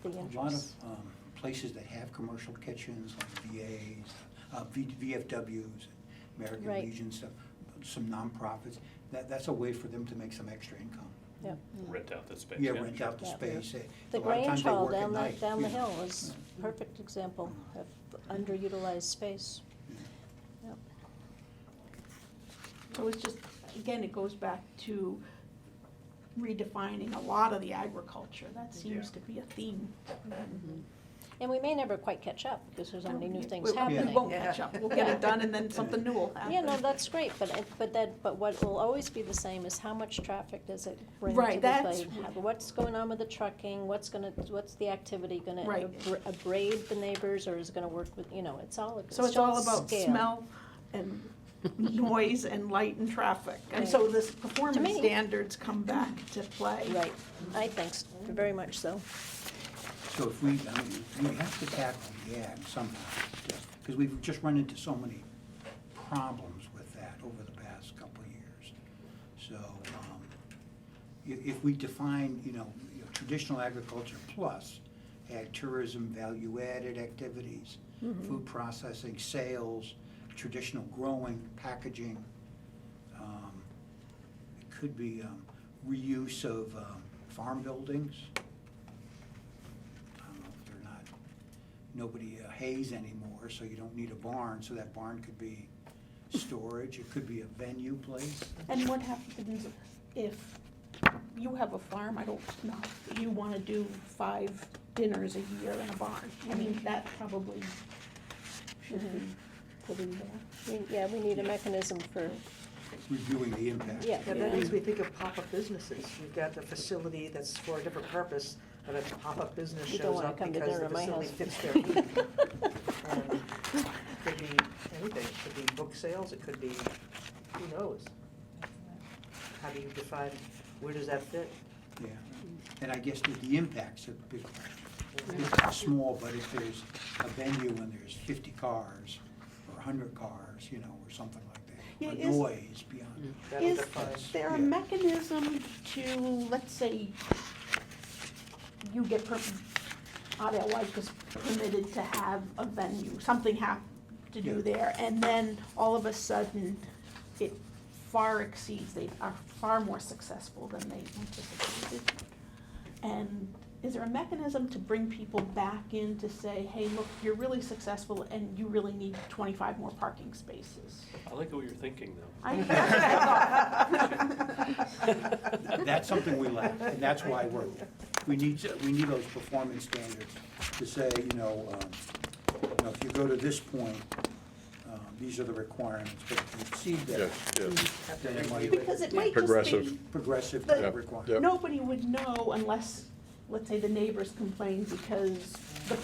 the A lot interests. of places that have commercial kitchens, like VAs, VFWs, American Right. Legion stuff, some nonprofits, that's a way for them to make some extra income. Yeah. Rent out that space. Yeah, rent sure. out the Yeah. space. The A lot of times Grange they Hall work at down night, down the you know. hill is a perfect example of underutilized space. Yep. So it's just, again, it goes back to redefining a lot of the agriculture. That seems Yeah. to be a theme. And we may never quite catch up, because there's so many new things We happening. won't catch up. We'll get it done and then something new will happen. Yeah, no, that's great, but what will always be the same is how much traffic does it bring to Right, the that's- site? What's going on with the trucking, what's the activity gonna Right. abrade the neighbors, or is it gonna work with, you know, it's all So it's all about scale. smell and noise and light and traffic. And so Right. this performance me. standards come back to play. Right, I think very much so. So if we have to tackle the ag somehow, because we've just run into so many problems with that over the past couple of years. So, if we define, traditional agriculture plus ag tourism, value-added activities, food processing, sales, traditional growing, packaging, it could be reuse of farm buildings. nobody hays anymore, so you don't need a barn, so that barn could be storage, it could be a venue place. And what happens if you have a farm, I don't know, you wanna do 5 dinners a year in a barn? I mean, that probably should be put in there. Yeah, we need a mechanism for, Reviewing the impact. yeah. Yeah, that makes me think of pop-up businesses. You've got a facility that's for a different purpose, but a pop-up business You don't shows wanna up come to because dinner the at my facility house. fits their need. And it could be anything, it could be book sales, it could be, who knows? How do you define, where does that fit? Yeah, and I guess the impact's a big question. It's small, but if there's a venue and there's 50 cars or 100 cars, you know, or something like Yeah, that, a is- noise beyond. That'll Is define. there a Yeah. mechanism to, let's say, you get, Otter Lodge is permitted to have a venue, something have to do Yeah. there, and then all of a sudden, it far exceeds, they are far more successful than they anticipated. And is there a mechanism to bring people back in to say, hey, look, you're really successful and you really need 25 more parking spaces? I like what you're thinking, though. That's something we lack, and that's why we need those performance standards to say, you know, if you go to this point, these are the requirements, but if you exceed that, Yes, yes. then it might Because it might just be. Progressive. progressive But- Yep, requirement. yep. Nobody would know unless, let's say, the neighbors complained because the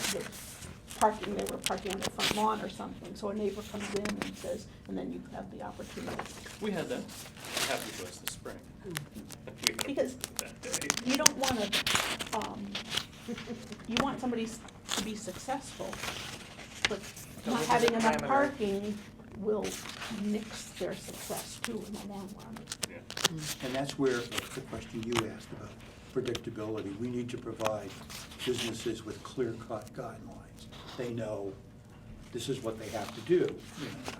parking, they were parking on their front lawn or something. So a neighbor comes in and says, and then you have the opportunity. We had that happen to us this spring. Because That day. you don't wanna, you want somebody to be successful, but not within having the enough parameter. parking will nix their success too in the long run. Yeah. And that's where the question you asked about predictability, we need to provide businesses with clear-cut guidelines. They know this is what they have to do, you know.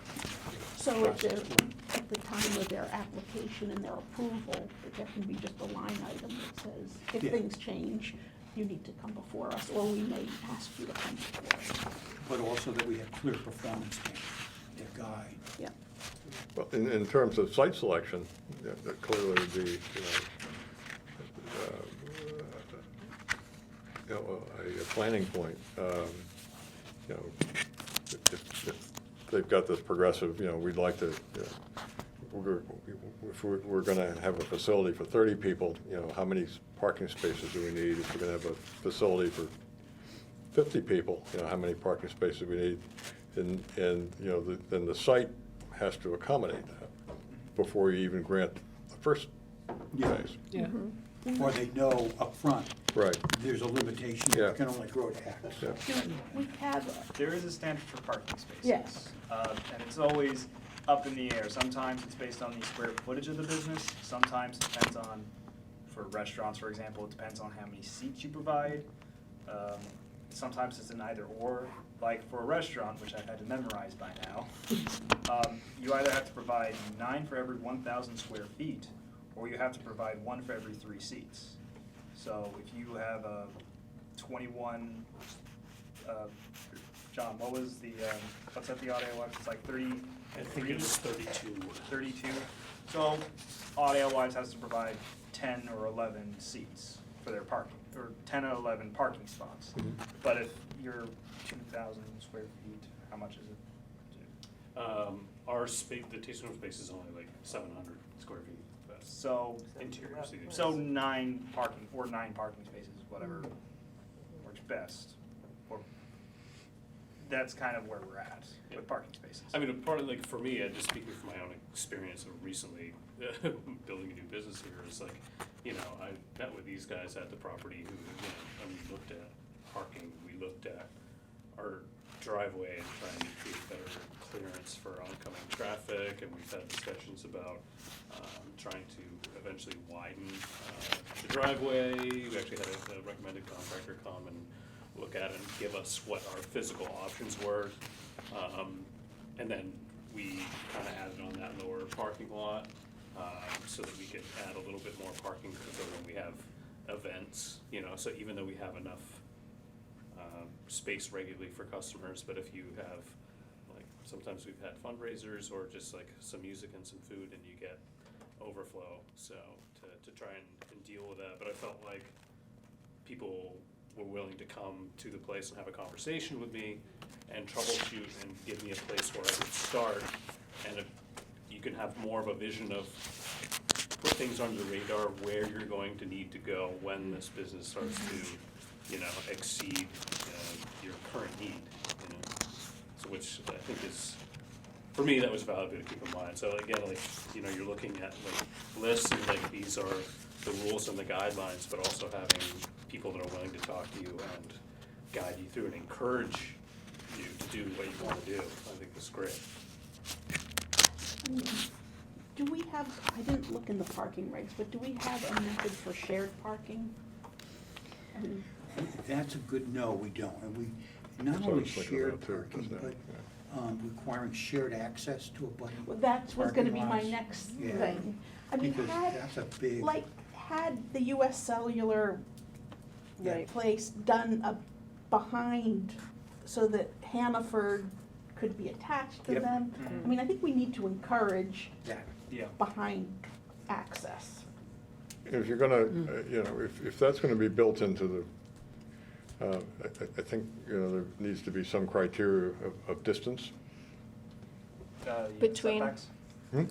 So at the time of their application and their approval, there can be just a line item that says, if Yeah. things change, you need to come before us, or we may ask you to come before us. But also that we have clear performance standards that guide. Yeah. Well, in terms of site selection, that clearly would be, a planning point. You know, if they've got this progressive, you know, we'd like to, you know, if we're gonna have a facility for 30 people, you know, how many parking spaces do we need? If we're gonna have a facility for 50 people, you know, how many parking spaces do we need? And, you know, then the site has to accommodate that before you even grant the first Yeah. phase. Yeah. Or they know upfront, Right, there's a limitation, Yeah. you can only grow to X. yeah. We have, There is a standard for parking spaces. Yes. And it's always up in the air. Sometimes it's based on the square footage of the business. Sometimes it depends on, for restaurants, for example, it depends on how many seats you provide. Sometimes it's an either or. Like for a restaurant, which I've had to memorize by now, you either have to provide 9 for every 1,000 square feet, or you have to provide 1 for every 3 seats. So if you have a 21, John, what was the, what's that the audio watch? It's like 30. I think it was 32. 32. So Odd Alewives has to provide 10 or 11 seats for their parking, or 10 or 11 parking spots. But if you're 2,000 square feet, how much is it? Our space, the tasting room space is only like 700 square feet. That's So, interior seating. so 9 parking spaces, whatever works best. Or that's kind of where we're at with parking spaces. I mean, part of, like, for me, just speaking from my own experience of recently building a new business here, is like, you know, I met with these guys at the property who, you know, and we looked at parking, we looked at our driveway and trying to create better clearance for oncoming traffic, and we've had discussions about trying to eventually widen the driveway. We actually had a recommended contractor come and look at it and give us what our physical options were. And then we kind of added on that lower parking lot, so that we could add a little bit more parking for when we have events, you know, so even though we have enough space regularly for customers, but if you have, like, sometimes we've had fundraisers or just like some music and some food and you get overflow, so to try and deal with that, but I felt like people were willing to come to the place and have a conversation with me and troubleshoot and give me a place where I could start, and if you can have more of a vision of put things on your radar where you're going to need to go when this business starts to, you know, exceed your current need, you know. So which I think is, for me, that was valuable to keep in mind. So again, like, you know, you're looking at like lists and like these are the rules and the guidelines, but also having people that are willing to talk to you and guide you through and encourage you to do what you want to do, I think is great. Do we have, I didn't look in the parking regs, but do we have a method for shared parking? I mean, That's a good, no, we don't, and we, not So I only was thinking shared about too, parking, just that, but requiring shared access to a buddy. well, that was gonna be my Parking lots. next Yeah. thing. I mean, Because that's a big. had the US Cellular Right. place done a behind so that Hannaford could be attached to Yep. them. I mean, I think we need to encourage That, Yeah. behind access. If you're gonna, you know, if that's gonna be built into the, I think, you know, there needs to be some criteria of distance. Between- Setbacks? Hmm?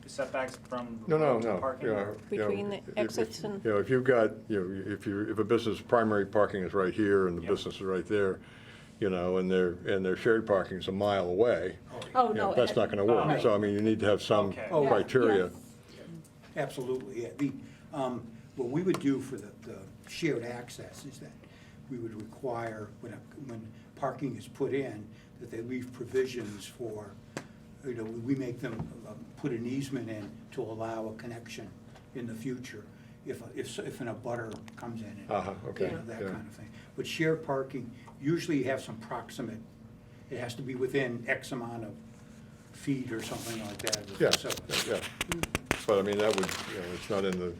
The setbacks from No, road to no, parking? you know, Between the if- exits and- You know, if you've got, you know, if a business primary parking is right here and the Yep. business is right there, you know, and their shared parking is a mile away, Oh, you know, no. that's not gonna work. Right. So, I mean, you need to have some Okay. Oh, criteria. absolutely, yeah. What we would do for the shared access is that we would require, when parking is put in, that they leave provisions for, you know, we make them put an easement in to allow a connection in the future, if an abutter comes in and, Okay, you know, that yeah. kind of thing. But shared parking, usually you have some proximate, it has to be within X amount of feet or something like that of the Yeah, facility. yeah. But I mean, that would, you know, it's not in the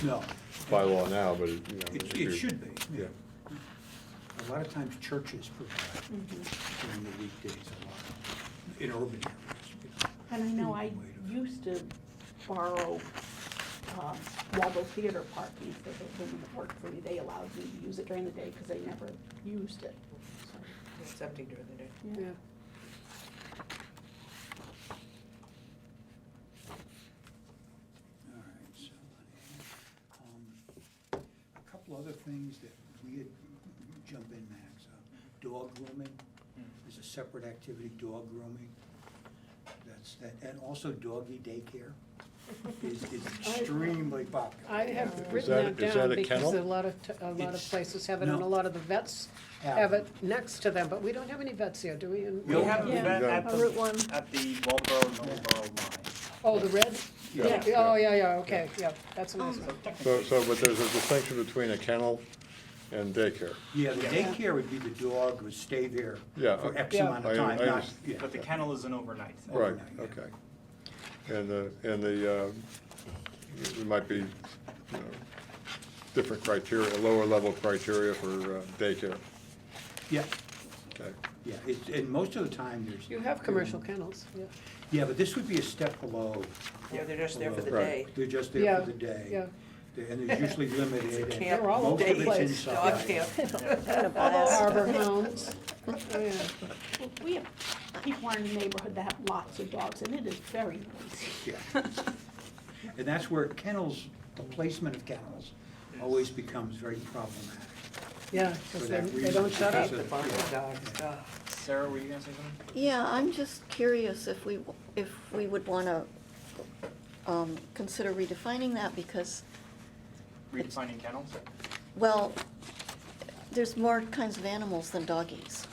No, bylaw now, but it, you know. if it you- should be. Yeah. A lot of times churches provide during the weekdays, a lot, in urban areas. And I know I Way to- used to borrow Waldorf Theater parking for the women that worked for me. They allowed me to use it during the day because they never used it. So, It's empty during the day. yeah. All right, so, a couple other things that we had, jump in, Max. Dog grooming is a separate activity, dog grooming. That's that, and also doggy daycare is extremely popular. I have Is written that- that is that down a because kennel? a lot of It's- places have it and a no. lot of the vets have it next to them, but we don't have any vets here, do we? We We don't have an Yeah. event Yeah. at Route 1. at the Waldboro and Noblesboro line. Oh, the red? Yeah. Oh, yeah, okay, yeah, that's a nice one. So, but there's a distinction between a kennel and daycare. Yeah, the daycare would be the dog would stay there Yeah, for X Yeah. amount of I time, not, understand. yeah. But the kennel is an overnight thing. Right, Overnight, yeah. okay. And there might be, you know, different criteria, lower level criteria for daycare, Yeah, okay? yeah, it's, and most of the time there's. You have commercial kennels, yeah. Yeah, but this would be a step below. Yeah, they're just there for the Right. day. They're just there Yeah, for the day. yeah. And there's usually limited, and Camp, They're all most over of the it's place. dog inside. camp. And a blast. Harbor hounds, oh, yeah. Well, we have people in the neighborhood that have lots of dogs, and it is very noisy. Yeah. And that's where kennels, the placement of kennels, always becomes very problematic. Yeah, For because that they reason, don't shut up. because The of- barking yeah. dogs, Sarah, were you gonna say something? Yeah, I'm just curious if we would want to consider redefining that, because, Redefining kennels? well, there's more kinds of animals than doggies.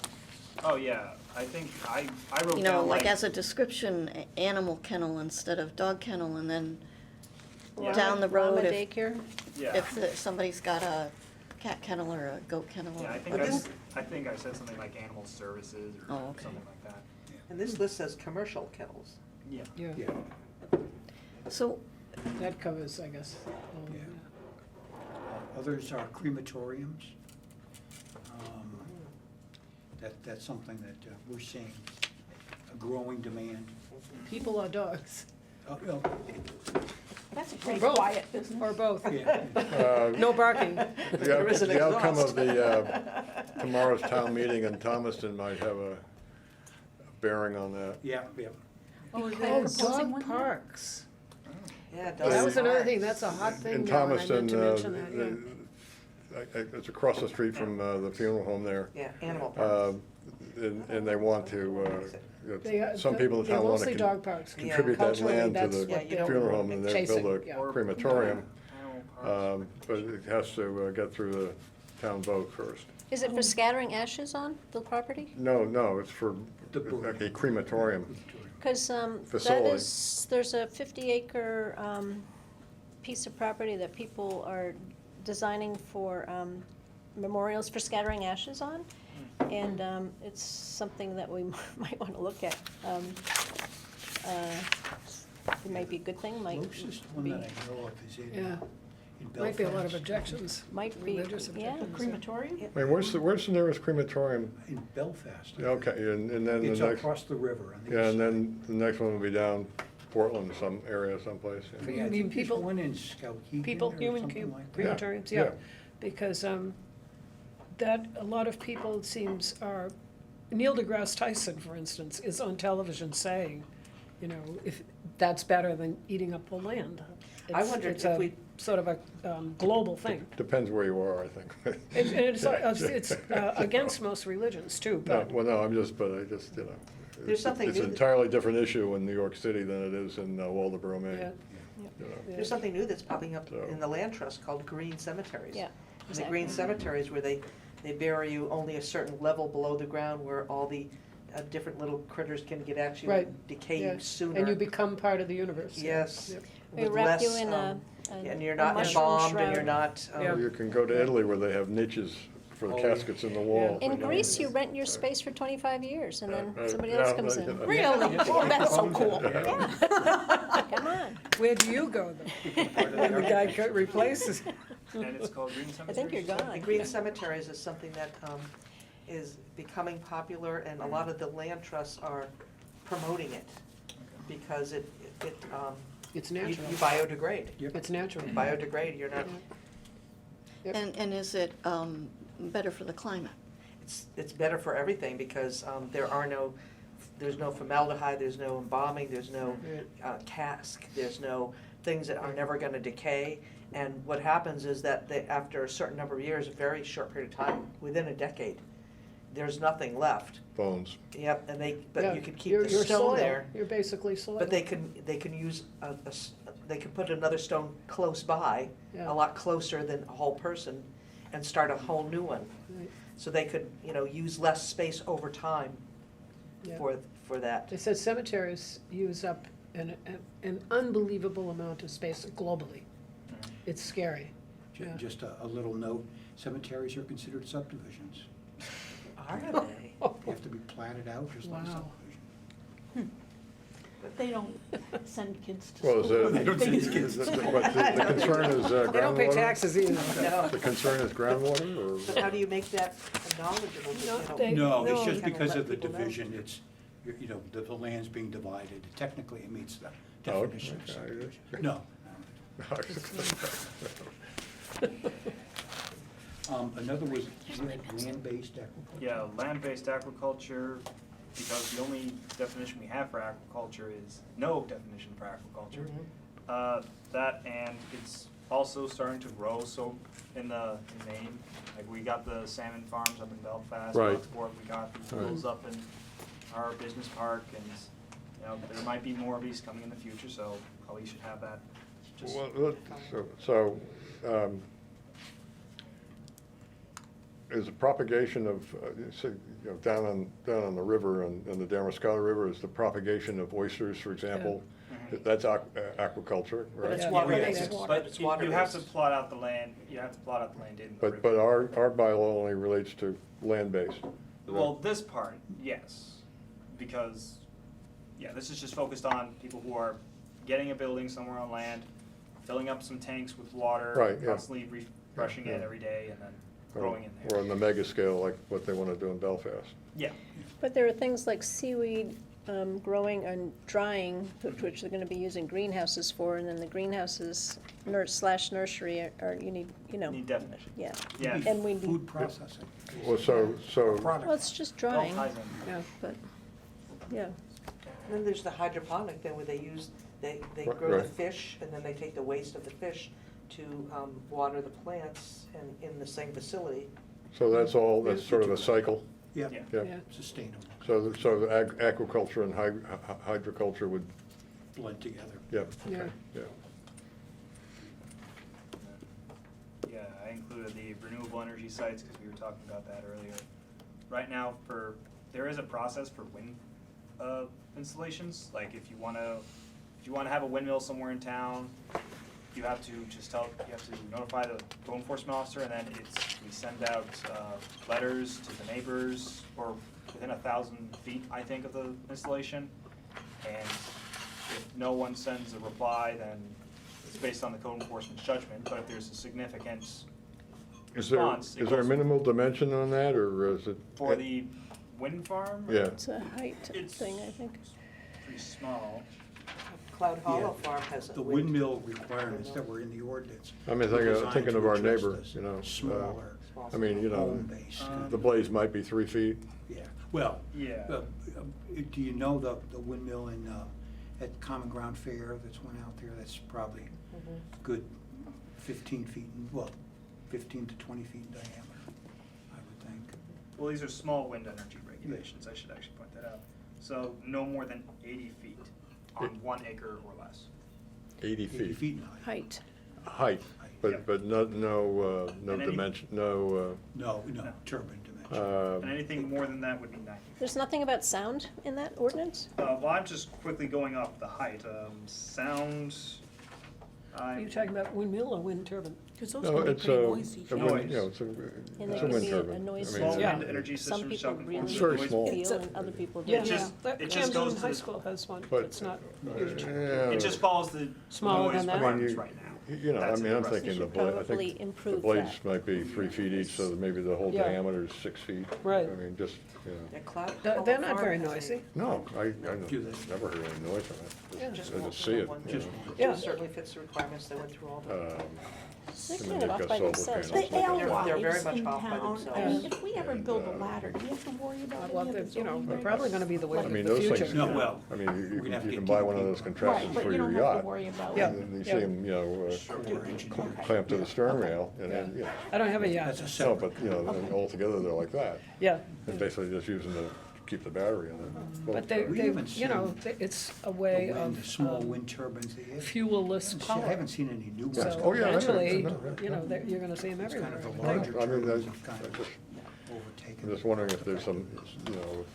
Oh, yeah, I think I wrote You know, down like as a description, animal kennel instead of dog kennel, and then down the road, Llama if, daycare? Yeah, somebody's got a cat kennel or a goat kennel. yeah, or- I think I said something like animal services or Oh, okay. something like that. And this list says commercial kennels. Yeah. Yeah, Yeah, So, that covers, I guess, all of Yeah. that. Others are crematoriums. That's something that we're seeing, a growing demand. People or dogs? You know, That's a Or pretty both. quiet business. Or both? yeah. No barking. The outcome of tomorrow's town meeting in Thomaston might have a bearing on that. Yeah, yeah. Oh, proposing one dog there? parks. Yeah, That was another thing, dogs. that's a hot thing In now, and I Thomaston, meant to mention that, yeah. it's across the street from the funeral home there. Yeah, animal parks. And they want to, some people in They're town want mostly to dog parks. contribute that Culturally, land to that's the what they're funeral home and they build chasing, yeah. a crematorium. Animal parks. But it has to get through the town vote first. Is it for scattering ashes on the property? No, it's for The brewery. a crematorium. Because that Facility. is, there's a 50-acre piece of property that people are designing for memorials for scattering ashes on. And it's something that we might want to look at. It might be a good thing, might Closest one be, that I know of is Yeah, in Belfast. might be a lot of objections. might be, Religious yeah. objections. Crematorium? I mean, where's the nearest crematorium? In Belfast. I Okay, think. and then the It's next, across the river. on the yeah, east and side. then the next one will be down Portland, some area, someplace. yeah. But You yeah, I mean think there's people- one in Skowhegan People, or human something like that. crematoriums, Yeah. yeah. Because that, a lot of people, it seems, are, Neil deGrasse Tyson, for instance, is on television saying, you know, if, that's better than eating up the land. I It's- wondered it's if a we- Sort of a global thing. Depends where you are, I think. And it's against most religions too, No, but, well, no, I just, There's it's something it's new an that- entirely different issue in New York City than it is in Waldoboro, Maine. yeah, you know. yeah. There's something new that's popping up So- in the land trust called green cemeteries. Yeah, And the green cemeteries where they bury you only a certain level below the ground where all the different little critters can get actually Right. decay Yeah. you sooner. And you become part of the universe. Yes. Yep. we with wrap you less, in and you're a not mushroom embalmed and you're shroud. not, Yeah. Or you can go to Italy where they have niches for the Oh, yeah. caskets in the wall. Yeah. In you know. Greece, you rent your space for 25 years, and then somebody yeah, else comes like, in. Really? Oh, that's so cool. Yeah. Come on. Where do you go then? When the guy replaces? And it's called Green I Cemetery. think you're the gone. green cemeteries is something that is becoming popular and a lot of the land trusts are promoting it because it It's you natural. biodegrade. It's natural. You biodegrade, you're not, Yep. And is it better for the climate? it's better for everything because there's no formaldehyde, there's no embalming, there's no cask, there's no things that are never gonna decay. And what happens is that after a certain number of years, a very short period of time, within a decade, there's nothing left. Bones. Yep, and Yeah, but you could keep you're- the you're stone soil. there, You're basically soil. but they can use they can put another stone close by, Yeah. a lot closer than a whole person, and start a whole new one. Right. So they could, use less space over time Yeah. for that. They said cemeteries use up an unbelievable amount of space globally. It's scary. Yeah. Just a little note, cemeteries are considered subdivisions. Are they? They have to be platted out just like a Wow. subdivision. But they don't send kids to Well, school. is They don't the, send these kids to school. but the concern is groundwater? They don't pay taxes either. No. The concern is groundwater, But or? how do you make that knowledgeable? No, they- No, it's no. just Kinda because let of the people know. division, it's, the land's being divided. Technically, it meets the Oh, definition of okay. subdivision. No. Another was land-based agriculture. Yeah, land-based agriculture, because the only definition we have for agriculture is no definition for agriculture. That, and it's also starting to grow, so in Maine, like we got the salmon farms up in Belfast, Right. Bucksport, we got the pools up in our business park, and, there might be more of these coming in the future, so probably should have that just. Well, is the propagation of, say, down on the river and the Damariscotta River, is the propagation of oysters, for example, that's aquaculture, But right? it's Yeah, water yeah, based. it's water. But It's you water have to based. plot out the land, in the river. But our bylaw only relates to land-based. Well, this part, yes, because, this is just focused on people who are getting a building somewhere on land, filling up some tanks with water, Right, yeah. constantly refreshing it Yeah. every day, and then growing in Or there. on the mega scale, like what they want to do in Belfast. Yeah, But there are things like seaweed growing and drying, which they're gonna be using greenhouses for, and then the greenhouses slash nursery are, you need, need definition. yeah. Yeah. And we need, Food processing. Well, so, Product. well, it's just It all drying, ties in. Yeah. but, yeah. And then there's the hydroponic thing where they Right, grow the right. fish and then they take the waste of the fish to water the plants and in the same facility. so that's all, that's sort of a cycle, Yeah, Yeah. yeah. Yeah. sustainable, So the agriculture and hydroculture would, blend together. yeah, Yeah. okay, yeah. Yeah, I included the renewable energy sites because we were talking about that earlier. Right now, there is a process for wind installations. Like if you wanna have a windmill somewhere in town, you have to notify the code enforcement officer, and then we send out letters to the neighbors, or within 1,000 feet, I think, of the installation. And if no one sends a reply, then it's based on the code enforcement's judgment, but if there's a significant Is there, response, it is there a goes minimal dimension on that, or is it? for the wind farm. Yeah. It's a height It's- thing, I think. Pretty small. Cloud Hollow Yeah, Farm has a The wind. windmill requirements that were in the ordinance. I mean, were I'm designed thinking to of our address neighbor, this you know, Smaller, I mean, you know, home-based. the blades might be 3 feet. Yeah, well, Yeah. do you know the windmill at Common Ground Fair, that's one out there, that's probably good 15 feet, 15 to 20 feet in diameter, I would think. Well, these are small wind energy regulations, I should actually point that out. So no more than 80 feet on 1 acre or less. 80 80 feet. feet in height. Height. Height, Yep. but no And any- dimension, no, No, No. turbine dimension. And anything more than that would be 90 feet. There's nothing about sound in that ordinance? Well, I'm just quickly going off the height. Sound, Are you talking about windmill or wind turbine? Because those no, can be it's pretty a, noisy. a wind, you know, it's a, And it's there a can wind be turbine. a noise. I mean, small Yeah. wind energy Some system shall people conform really to very the noise small. feel It's a- and other people Yeah, don't. just- That it just Camden goes to High the- School has one, But- it's not Yeah. huge. It just follows the Smaller noise than that? requirements I mean, right now. You know, I That's mean, in I'm the thinking You the should blade, I probably think the improve blades that. might be 3 feet each, so maybe the whole Yeah. diameter is 6 feet. Right. I mean, just, you know. Yeah, Cloud They're Hollow not Farm very has a- noisy. No, I Do they? never heard any noise on Yeah. it. Just I one just see it. one. you Just know. one. Yeah. It certainly fits the requirements, they went through all the. They're And kind then of you've off got by solar themselves. panels. They're very Alewives much in off by town. I themselves. mean, if we ever build a And, ladder, do you have to worry about Well, any of the you know, zoning they're regs? probably gonna be the way I of mean, the those future. things, No, well, I mean, we're you gonna have to can get buy TV one of those people. contraptions Right, but for you your don't have to yacht. worry about Yeah. And then you see Yeah. them, you know, Or engineering. clamped to the stern rail, and then, you know. I don't have a yacht. That's a No, separate. but, you know, then altogether, they're like that. Yeah, And basically just using to keep the battery in it. but they, We they, haven't you know, seen it's a The way wind, the of small wind turbines, they have. fuelless I power. haven't seen any new ones. So Oh, yeah, I know. eventually, No, yeah. you know, you're gonna see them It's kind everywhere. of the I think. larger I mean, turbines that- have kind I of just- overtaken. I'm just wondering if there's some, you know,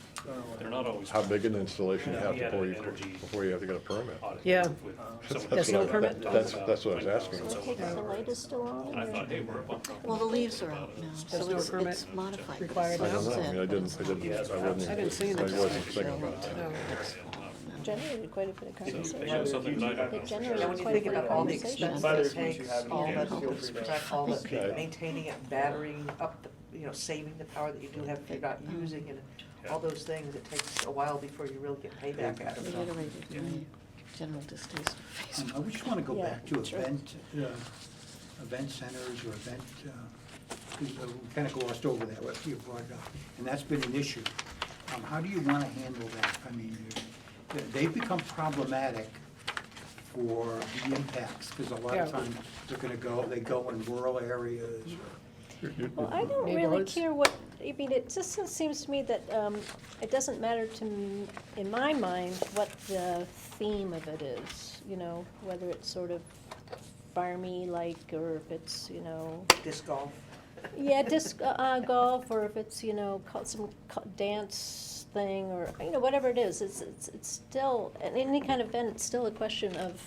They're not always. how big an installation you have We had before an you, energy before you have to get a permit. audit Yeah. with That's someone There's what no I- permit? That's what I was asking. So it takes the light is still on? And I or- thought, hey, we're a bump. Well, the leaves are out now, There's so no it's permit modified. required I don't know, I That's mean, it, I but didn't, it's I not- didn't, I didn't see I them. wasn't thinking about that. No. Generated quite a bit of They conversation. know something that I don't They know. generated Yeah, when you quite a think bit about of all the conversation. expense Others, it once you takes, have all it, the, feel free to- all Okay. the maintaining it, battering up, the saving the power that you do have, if you're not using, and all those things, it takes a while before you really get payback out of it. Reiterated my general distaste for Facebook. I just want to go Yeah, back to sure. event centers or event, we kind of glossed over that, what you brought up, and that's been an issue. How do you want to handle that? I mean, they've become problematic for the impacts, because a lot of Yeah. times they're going to go, they go in rural areas or Well, I don't really Neighborhoods. care what, I mean, it just seems to me that it doesn't matter to me, in my mind, what the theme of it is, you know, whether it's sort of farmy-like, or if it's, you know, Disc golf. yeah, disc golf, or if it's, you know, some dance thing, or, you know, whatever it is, it's still, in any kind of event, it's still a question of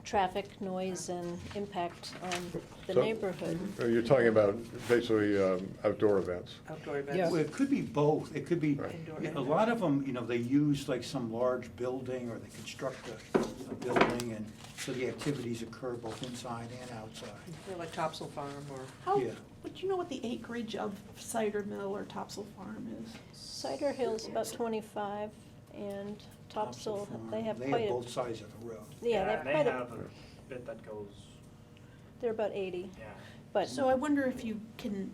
traffic, noise, and impact on the So- neighborhood. You're talking about basically outdoor events. Outdoor Yeah. events. Well, it could be both. It could be, Indoor a and lot of them, they use like some large building, or they construct a building, and so the activities occur both inside and outside. Yeah, like Topsail Farm or, How, Yeah. would you know what the acreage of Cider Mill or Topsail Farm is? Cider Hill's about 25, and Topsail, they have They quite have a, both sides of the road. yeah, they have and they quite a, have a bit that goes, they're about 80, yeah. but, So I wonder if you can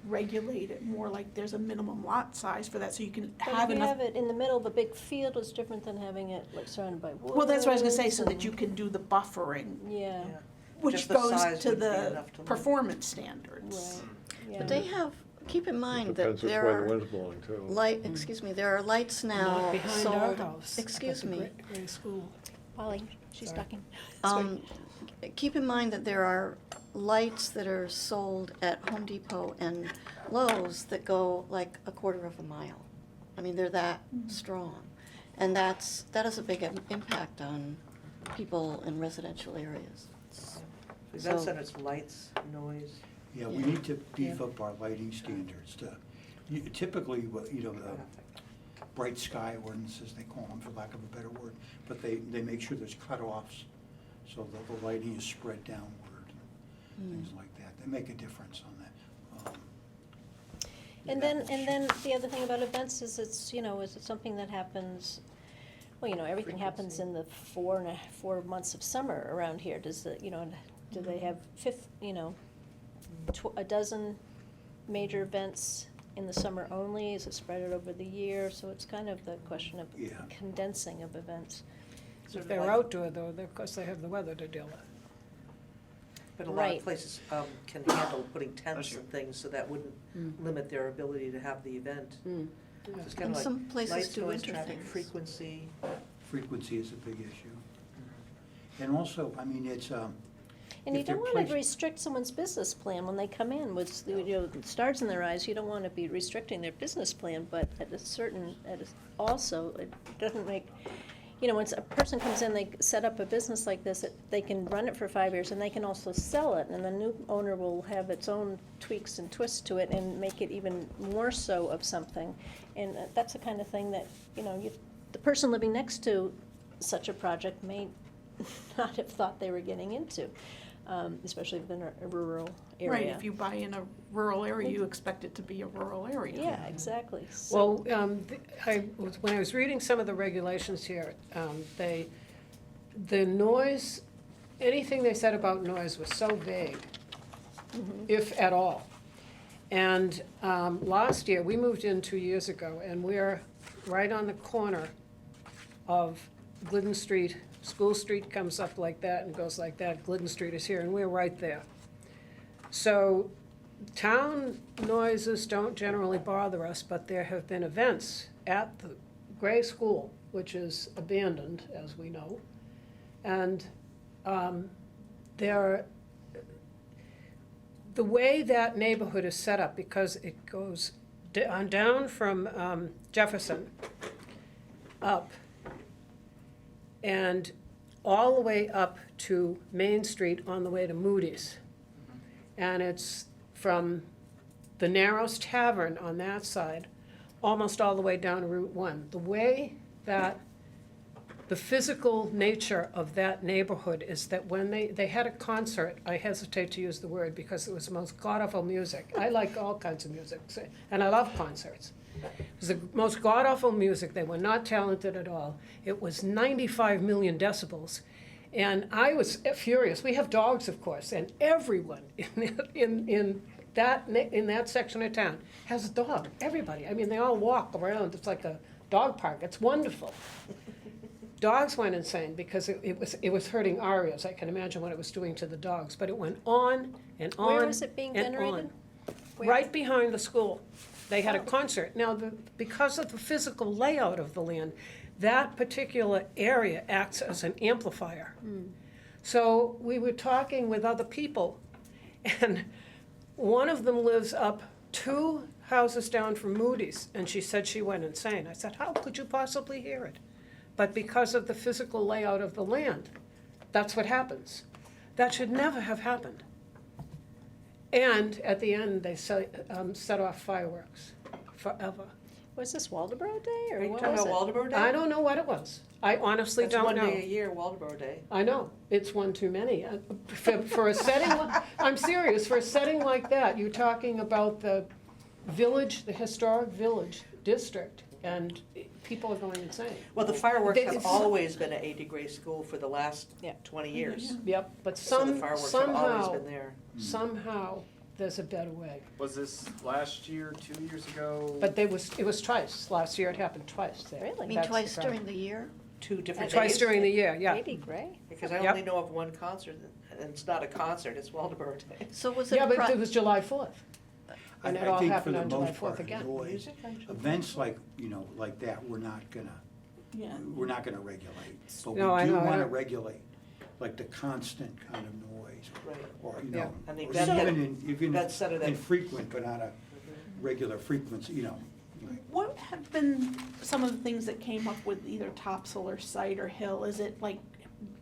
regulate it more, like there's a minimum lot size for that, so you can but have if you enough. have it in the middle of a big field, it's different than having it like surrounded by woods. Well, that's what I was gonna say, so that and- you can do the buffering, Yeah, yeah. which Just the goes size to would be the enough to limit. performance standards. right, yeah. But they have, keep in mind that Depends which there way the are wind's blowing, too. there are lights now Not behind our sold, house. excuse at the me. Gray School. Polly, she's Sorry. talking. Keep in mind that there are lights that are sold at Home Depot and Lowe's that go like a quarter of a mile. I mean, they're that strong. And that is a big impact on people in residential areas. Event So- centers, lights, noise. Yeah, we need to beef up our lighting standards to, typically, the bright sky ordinances, they call them, for lack of a better word, but they make sure there's cutoffs so that the lighting is spread downward, things like that. They make a difference on that. And then the other thing about events is is it something that happens, well, everything happens in the 4 months of summer around here. Does do they have a dozen major events in the summer only? Is it spread out over the year? So it's kind of the question of Yeah. condensing of events. Sort If of they're like- outdoor though, of course they have the weather to deal with. But a lot Right. of places can handle putting tents Bless and things, so that wouldn't limit their ability to have the event. So it's kind And of like some places lights, do noise, winter traffic, things. frequency. Frequency is a big issue. And also, I mean, it's, And you if they're don't want placed- to restrict someone's business plan when they come in with, stars in their eyes. You don't want to be restricting their business plan, but also, it doesn't make, once a person comes in, they set up a business like this, they can run it for 5 years, and they can also sell it, and the new owner will have its own tweaks and twists to it and make it even more so of something. And that's the kind of thing that, the person living next to such a project may not have thought they were getting into, especially within a rural area. Right, if you buy in a rural area, you expect it to be a rural area. Yeah, exactly. So- Well, when I was reading some of the regulations here, the noise, anything they said about noise was so vague, if at all. And last year, we moved in 2 years ago, and we're right on the corner of Glidden Street. School Street comes up like that and goes like that. Glidden Street is here, and we're right there. So town noises don't generally bother us, but there have been events at the Gray School, which is abandoned, as we know. And the way that neighborhood is set up, because it goes down from Jefferson up and all the way up to Main Street on the way to Moody's. And it's from the Narrows Tavern on that side, almost all the way down to Route 1. The way that the physical nature of that neighborhood is that when they had a concert, I hesitate to use the word because it was the most god-awful music. I like all kinds of music, and I love concerts. It was the most god-awful music. They were not talented at all. It was 95 million decibels. And I was furious. We have dogs, of course, and everyone in that section of town has a dog. Everybody. I mean, they all walk around. It's like a dog park. It's wonderful. Dogs went insane because it was hurting our ears. I can imagine what it was doing to the dogs. But it went on and on. Where is it being and venerated? on. Where? Right behind the school. They had a Oh. concert. Now, because of the physical layout of the land, that particular area acts as an amplifier. So we were talking with other people, and one of them lives up 2 houses down from Moody's, and she said she went insane. I said, how could you possibly hear it? But because of the physical layout of the land, That's what happens. That should never have happened. And at the end, they set off fireworks forever. Was this Waldeboro Day, or Are you what talking was about it? Waldeboro Day? I don't know what it was. I honestly That's don't one know. day a year, Waldeboro Day. I know, it's one too many. For a setting, I'm serious, for a setting like that, you're talking about the village, the historic village district, and people are going insane. Well, the fireworks have It's- always been at 80 Gray School for the last Yeah. 20 years. Yep, but So the some, fireworks have always somehow, been there. somehow, there's a better way. Was this last year, 2 years ago? But it was twice, last year it happened twice there. Really? I mean, That's the twice problem. during the year? 2 different days. Twice during the year, yeah. 80 Gray? Because I Yep. only know of one concert, and it's not a concert, it's Waldeboro Day. So was it Yeah, a but it was July 4th. I And it all think for happened the on July most 4th part, again. noise, Music on July 4th. events like, you know, like that, we're not gonna regulate. But No, I we do know, I wanna know. regulate, like the constant kind of noise, Right. or, you Yeah. know, And the or event that- even event center that- infrequent, but not a regular frequency, you know. like- What have been some of the things that came up with either Topsail or Site or Hill? Is it like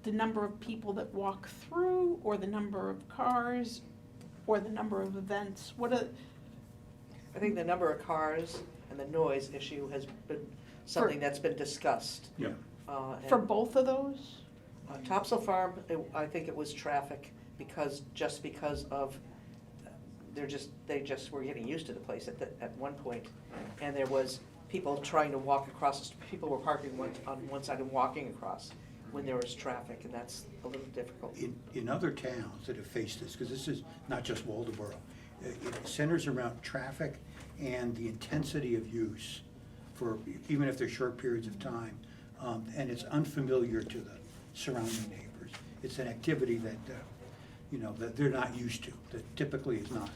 the number of people that walk through, or the number of cars, or the number of events? What are, I think the number of cars and the noise issue has been something that's been discussed. Yeah. for And, both of those? Topsail Farm, I think it was traffic, because of, they just were getting used to the place at one point. And there was people trying to walk across, people were parking on one side and walking across when there was traffic, and that's a little difficult. In other towns that have faced this, because this is not just Waldeboro, it centers around traffic and the intensity of use for, even if they're short periods of time, and it's unfamiliar to the surrounding neighbors. It's an activity that, you know, that they're not used to, that typically is not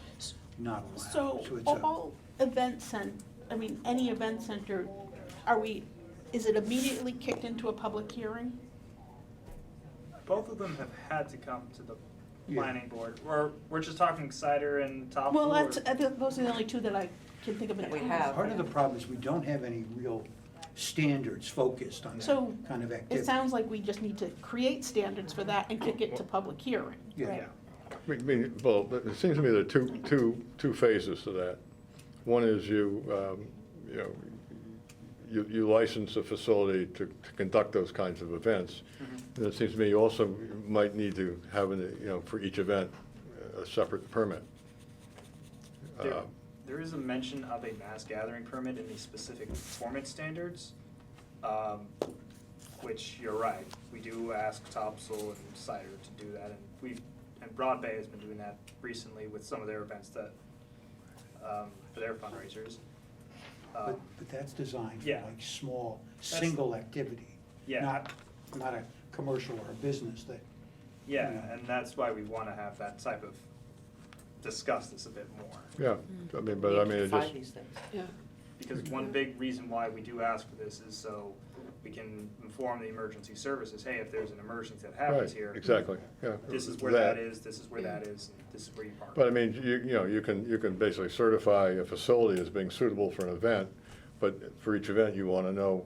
allowed. So it's a- all any event center, is it immediately kicked into a public hearing? Both of them have had to come to the Yeah. planning board. We're just talking cider and Topsail. Well, or- those are the only two that I can think of in That we the have. Part of the problem is we don't have any real standards focused on So, that kind of It activity. sounds like we just need to create standards for that and kick it to public hearing. Yeah. I mean, well, it seems to me there are two phases to that. One is you know, you license a facility to conduct those kinds of events. And it seems to me you also might need to have, you know, for each event, a separate permit. There is a mention of a mass gathering permit in the specific performance standards, which you're right, we do ask Topsail and Cider to do that, and Broad Bay has been doing that recently with some of their events that, for their fundraisers. But that's designed for Yeah. like small, That's- single activity. Yeah. Not a commercial or a business that, Yeah, and that's why we wanna have that type of, discuss this a bit more. Yeah, I mean, but I mean, it Find just, these things. Yeah. Because one big reason why we do ask for this is so we can inform the emergency services, hey, if there's an emergency that happens right, here, exactly, yeah. this is where that is, this is where that is, and this is where you park. But I mean, you know, you can basically certify a facility as being suitable for an event, but for each event, you want to know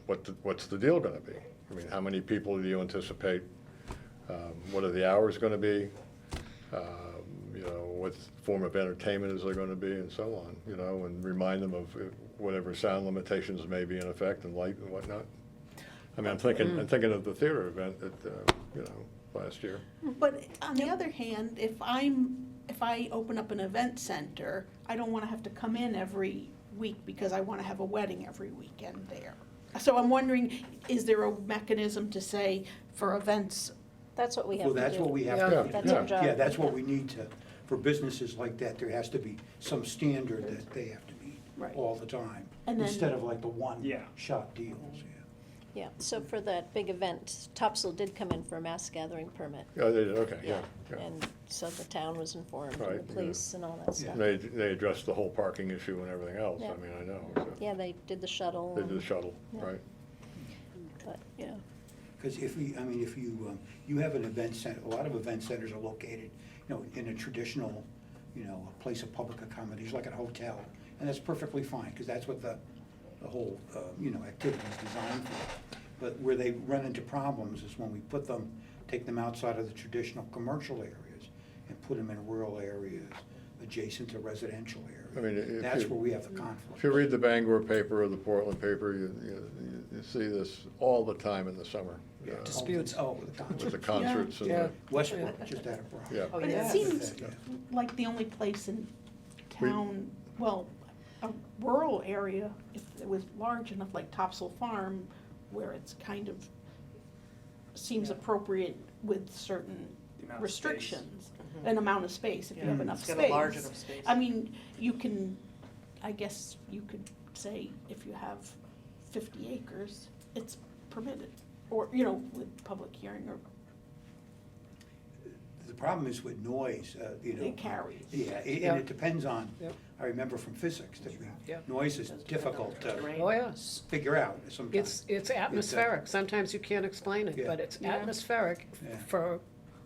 what's the deal going to be. I mean, how many people do you anticipate? What are the hours going to be? You know, what form of entertainment is there going to be, and so on, you know, and remind them of whatever sound limitations may be in effect and light and whatnot. I mean, I'm thinking of the theater event that, you know, last year. But on the other hand, if I open up an event center, I don't wanna have to come in every week because I wanna have a wedding every weekend there. So I'm wondering, is there a mechanism to say for events, That's what we have well, to do. that's what we have Yeah. to. That's our job. Yeah, that's what we need to, for businesses like that, there has to be some standard that they have to meet Right. all the time. And then- Instead of like the one Yeah. shot deals, yeah. Yeah, so for that big event, Topsail did come in for a mass gathering permit. Yeah, they did, okay, yeah, yeah. And so the town was informed, and Right, the yeah. police and all that stuff. They addressed the whole parking issue and everything else, Yeah. I mean, I know, so. Yeah, they did the shuttle. They did the and- shuttle, Yeah. right. But, yeah, Because if you have an event center, a lot of event centers are located, you know, in a traditional, you know, a place of public accommodation, like a hotel. And that's perfectly fine, because that's what the whole, you know, activity is designed for. But where they run into problems is when we put them take them outside of the traditional commercial areas and put them in rural areas adjacent to residential I mean, areas. if That's you- where we have the conflict. If you read the Bangor paper or the Portland paper, you see this all the time in the summer. Yeah. Disputes. Oh, with the With the concerts. concerts and Yeah. the, Westbrook, just had a problem. yeah. Oh, But yeah. it seems Yeah. like the only place in town, well, a rural area, if it was large enough, like Topsail Farm, where it's kind of, seems Yeah. appropriate with certain The amount of restrictions, an amount of space, if you Yeah, have enough it's space. got a large enough space. I mean, you can, I guess you could say if you have 50 acres, it's permitted, or, you know, with public hearing, or The problem is with noise, you know. it carries. Yeah, Yeah. and it depends on, Yep. I remember from physics that Yep. noise is difficult to Terrain. Oh, yes. figure out sometimes. It's atmospheric. Sometimes you can't explain it, Yeah. but it's Yeah. atmospheric Yeah. for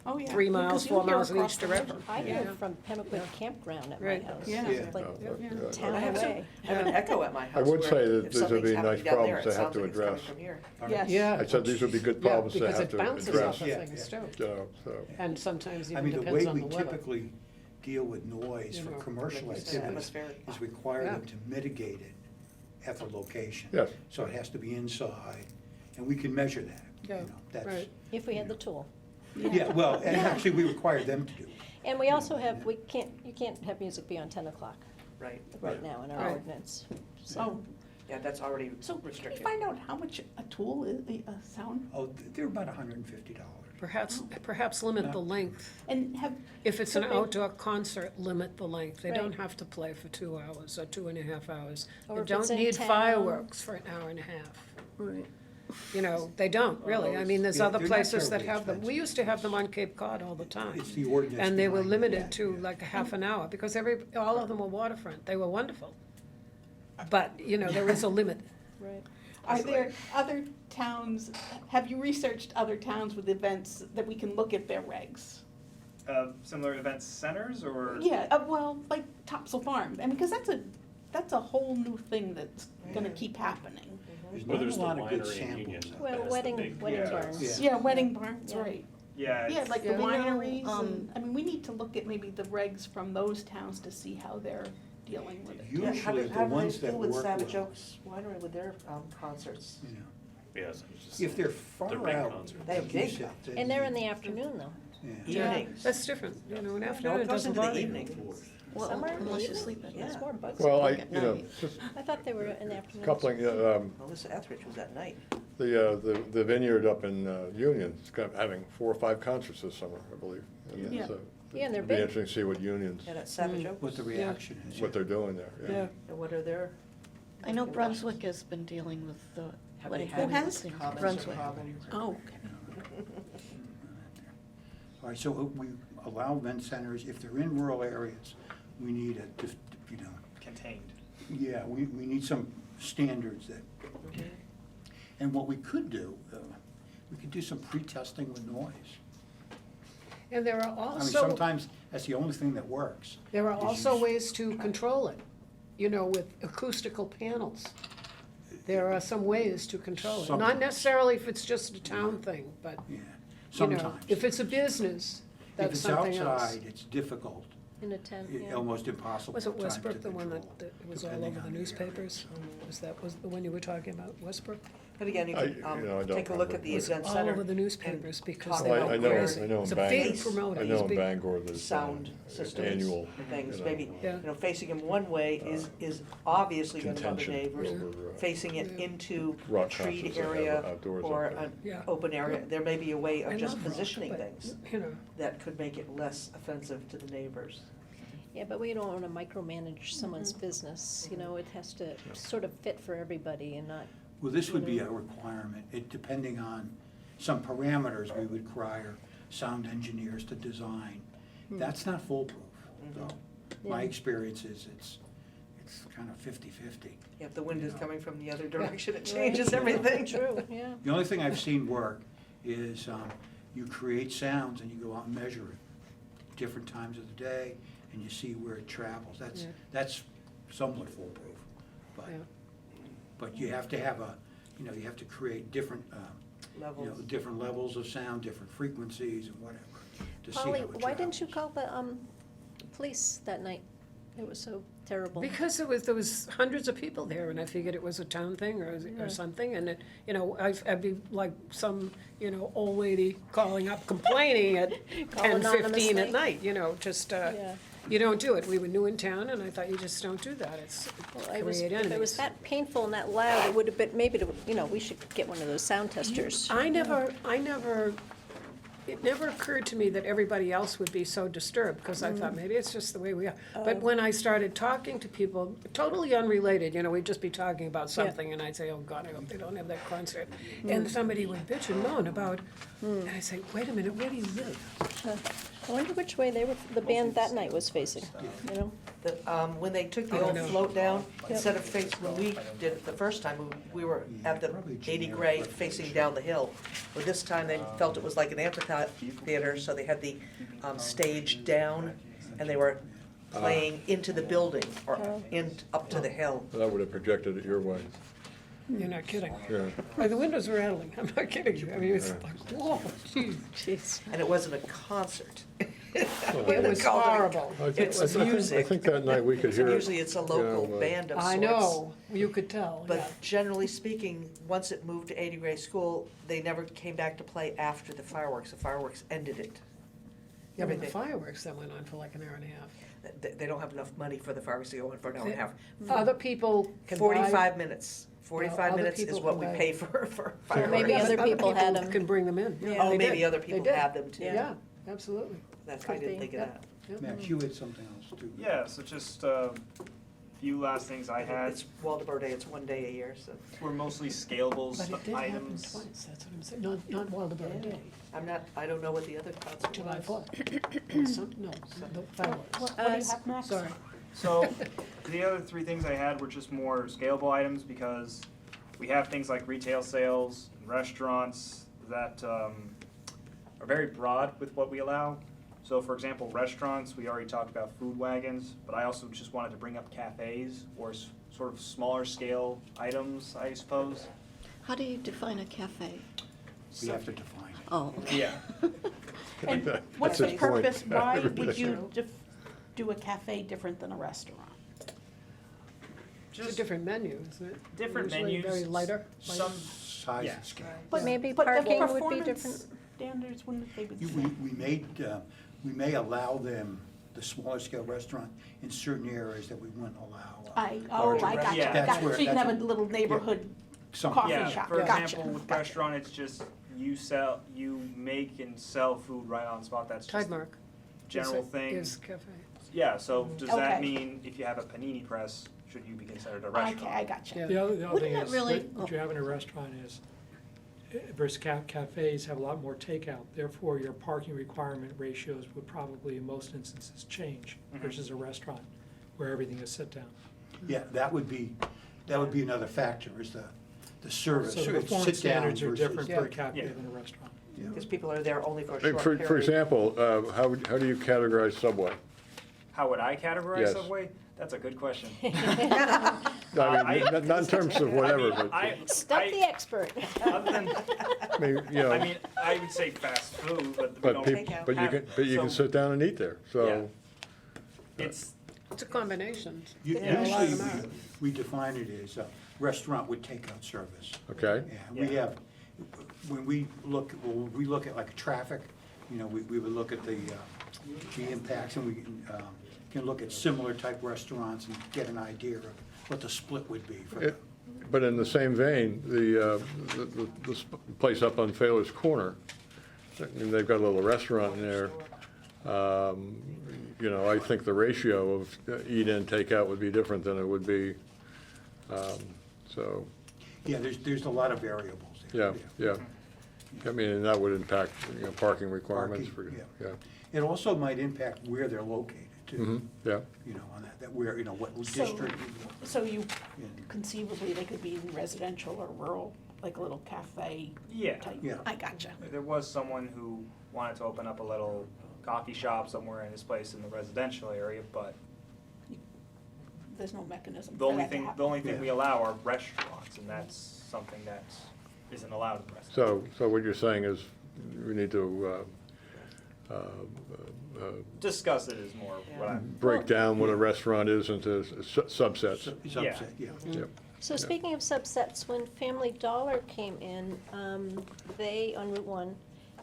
Oh, yeah. 3 miles, Because 4 you hear miles in across each the direction. river. I Yeah. heard from Pembroke Campground at my Right. house. Yeah. It's like Yeah. town I have some, away. I have an echo at my house. would where say that if these would something's be happening nice down there, problems it to have sounds to like it's coming address. from here. Yes. Yeah. I said these would be good Yeah, problems to because have it to bounces address. off Yeah, of things yeah. too. You know, so. And sometimes I even mean, the depends way on we the weather. typically deal with noise You for know, commercial It's activities atmospheric. is require Yeah. them to mitigate it at the location. Yes. So it has to be inside, and we can measure that, you Yeah, know, that's. right. If we had the tool. Yeah, well, and actually, we require them to do it. And we also have, you can't have music beyond 10 o'clock Right. right now in our Right. ordinance. Oh, Yeah, that's already so can you restricted. find out how much a tool is, a sound? Oh, they're about $150. Perhaps limit the length. And have, If it's an Could be. outdoor concert, limit the length. They don't Right. have to play for 2 hours or 2.5 hours. Or They if don't it's in need town. fireworks for an hour and a half. right. You know, they don't, really. I mean, there's Yeah, other they're not places that terribly have them. We expensive. used to have them on Cape Cod all the time. It's the ordinance. And they were behind limited that, to yeah. like a half an hour, because all of them were waterfront. They were wonderful. But, you know, there is a limit. Right. Are there other towns, have you researched other towns with events that we can look at their regs? Similar event centers or? Yeah, well, like Topsail Farm, I mean, because that's a whole new thing that's gonna keep happening. There's Well, not a there's the lot of good winery in samples. Union. Well, That's the wedding big- wedding yeah. barns. Yeah. Yeah, wedding barns, Yeah. right. Yeah. Yeah, it's- like the Yeah. wineries, Um, and, I mean, we need to look at maybe the regs from those towns to see how they're dealing with it. Yeah, how Usually, do- the how do they ones that deal with work Savage well, Oaks Winery with their concerts? you know, Yes, it's just- if they're far They're big out. concerts. They have like you big said, then And they're in the afternoon, though. Yeah. Evenings. That's different, you know, an No, afternoon, it it goes doesn't into bother the you. evening. Well, Summer, unless you evening? sleep at There's night. more bugs. Well, Like at you know, night. just I thought they were in the afternoon. coupling, Melissa Etheridge was at night. the vineyard up in Union is having 4 or 5 concerts this summer, I believe. And Yeah. so Yeah, and they're it'd be big. interesting to see what Union's, And at Savage Oaks. What the reaction is. what they're doing there, yeah. And what are their? I know Brunswick has been dealing with the Have they wedding had bands has? in comments or Brunswick. problems? Oh, All right, so we allow event centers, if they're in rural areas, we need a, you know, Contained. yeah, we need some standards that, and what we could do, we could do some pre-testing with noise. And there are I mean, also, sometimes that's the only thing that works. there are is also you- ways to control it, you know, with acoustical panels. There are some ways to control it, not Sometimes. necessarily if it's just a town thing, but, Yeah, you know, sometimes. if it's a business, If that's it's something else. outside, it's difficult, In a tent, yeah. almost impossible Was at it times to Westbrook, the one control, that was all depending over the on newspapers? Was the one you were talking about, Westbrook? But again, you I- can, you know, I don't take a look remember. at the Was event All center. over the newspapers because talk they about I were know, where crazy. I know It's in a big Face- promoter. I He's know in big- Bangor there's Sound systems, annual. things, you know, maybe, Yeah. you know, facing them one way is obviously gonna bother Contention neighbors. over, Facing it Yeah. into a rock treed concerts they have area outdoors or up there. an Yeah. open area, there may be a way I of just love rock, positioning but, things You know, that could make it less offensive to the neighbors. Yeah, but we don't want to micromanage someone's business, you know, it has to sort of fit for everybody and not, Well, this would be a requirement, depending on some parameters we would require sound engineers to design. That's not foolproof, though. My Yeah. experience is it's kind of 50-50. If the wind is Yeah. coming from the other direction, it changes everything. true, yeah. The only thing I've seen work is you create sounds and you go out and measure it, different times of the day, and you see where it travels. Yeah. That's somewhat foolproof, but. Yeah. But you have to have you have to create different you know, Levels. different levels of sound, different frequencies and whatever, to see how Polly, it why didn't you travels. call the police that night? It was so terrible. Because there was hundreds of people there, and I figured it was a town thing or something, and it, you know, I'd be like some, you know, old lady calling up complaining at Call 10:15 anonymously. at night, you know, just, Yeah. you don't do it. We were new in town, and I thought you just don't do that. It's Well, create it was, enemies. if it was that painful and that loud, it would have been, maybe, you know, we should get one of those sound testers. It never occurred to me that everybody else would be so disturbed, because I thought maybe it's just the way we are. But when I started talking to people, totally unrelated, you know, we'd just be talking about something, and I'd say, oh God, I hope they don't have that concert. And somebody would bitch and moan about, and I'd say, wait a minute, where do you live? I wonder which way the band that night was facing, you know? When they took I the don't old know. float down, instead of when we did it the first time, we were at the 80 grade facing down the hill. But this time they felt it was like an amphitheater, so they had the stage down, and they were playing into the building, or up to the hill. That would have projected it your way, You're not kidding. yeah. The windows were rattling, I'm not kidding you. I mean, it's like, whoa, geez. Jeez. And it wasn't a concert. It was horrible. It's music. I think that night we could hear. Usually it's a local Yeah, band of sorts. I know, you could tell, yeah. But generally speaking, once it moved to 80 grade school, they never came back to play after the fireworks. The fireworks ended it. Yeah, but the Everything. fireworks that went on for like an hour and a half. They don't have enough money for the fireworks to go on for an hour and a half. Other people can buy. 45 minutes. 45 other minutes is people what can we buy- pay for Well, maybe fireworks. other people had 'em. Can bring them in. Yeah, Oh, they maybe did. other They people did. have them too. Yeah, absolutely. That's, I Could didn't be, think of yep. that. Max, you had something else too. Yeah, so just a few last things I had. It's Waldeboro Day, it's one day a year, so Were mostly scalable But it did happen items. twice, that's what I'm saying, not Waldeboro Day, I don't know what the other concert July was. 4th. No, the fireworks. What do you have, Max? Sorry. So the other three things I had were just more scalable items because we have things like retail sales, and restaurants that are very broad with what we allow. So for example, restaurants, we already talked about food wagons, but I also just wanted to bring up cafes or sort of smaller scale items, I suppose. How do you define a cafe? We have to define it. Oh, okay. Yeah. And That's what's his the point. purpose, why would Everybody- you do a cafe different than a restaurant? It's a Just different menu, isn't it? different Usually menus. very lighter. Some, Size Yeah. and scale. But- Maybe but the parking would be performance different. Standards, wouldn't they be the We, same? we may allow them, the smaller scale restaurant, in certain areas that we wouldn't allow. larger I got you, Yeah. That's got you. where- So you can that's have a little neighborhood Some- coffee yeah, shop, for gotcha. example, with restaurant, it's just you make and sell food right on the spot. That's just Tide Mark. general is a- thing. Is cafe. Yeah, so does that Okay. mean if you have a panini press, should you be considered a Okay, restaurant? I got you. Yeah. The other thing Wouldn't that is, really- what you have in a restaurant is, versus cafes have a lot more takeout, therefore your parking requirement ratios would probably in most instances change versus a restaurant where everything is sit down. Yeah, that would be another factor, is the service. So the It's performance sit down standards are versus- different for Yeah. a cafe Yeah. than a restaurant. Because people are there only for a Hey, short For period. example, how do you categorize Subway? How would I categorize Yes. Subway? That's a good question. I mean, not in terms of whatever, but, Stump the expert. Other than, I mean, you know. I mean, I would say fast food, but we But don't. people, Takeout. but you can So- sit down and eat there, so. It's, It's a combination. Yeah. Usually, A lot of them we define it as a restaurant with takeout service. Okay, Yeah, we Yeah. have, when we look at like traffic, you know, we would look at the impacts, and we can look at similar type restaurants and get an idea of what the split would be for them. but in the same vein, the place up on Failures Corner, and they've got a little restaurant in there. You know, I think the ratio of eat-in, takeout would be different than it would be, so, Yeah, there's a lot of variables yeah, there. yeah. I mean, and that would impact, you know, parking requirements for, Parking, yeah. It also might impact where they're located too, Mhm, yeah, you know, on that where, you know, what So- district. So you, Yeah. conceivably, they could be in residential or rural, like a little cafe yeah. type. Yeah. I gotcha. There was someone who wanted to open up a little coffee shop somewhere in his place in the residential area, but There's no mechanism the for only that to thing, happen. the only thing Yeah. we allow are restaurants, and that's something that's isn't allowed in the restaurant. So what you're saying is we need to Discuss it is more what I'm. break down what a restaurant is into subsets. Subset, yeah. Yep. So speaking of subsets, when Family Dollar came in, they, on Route 1,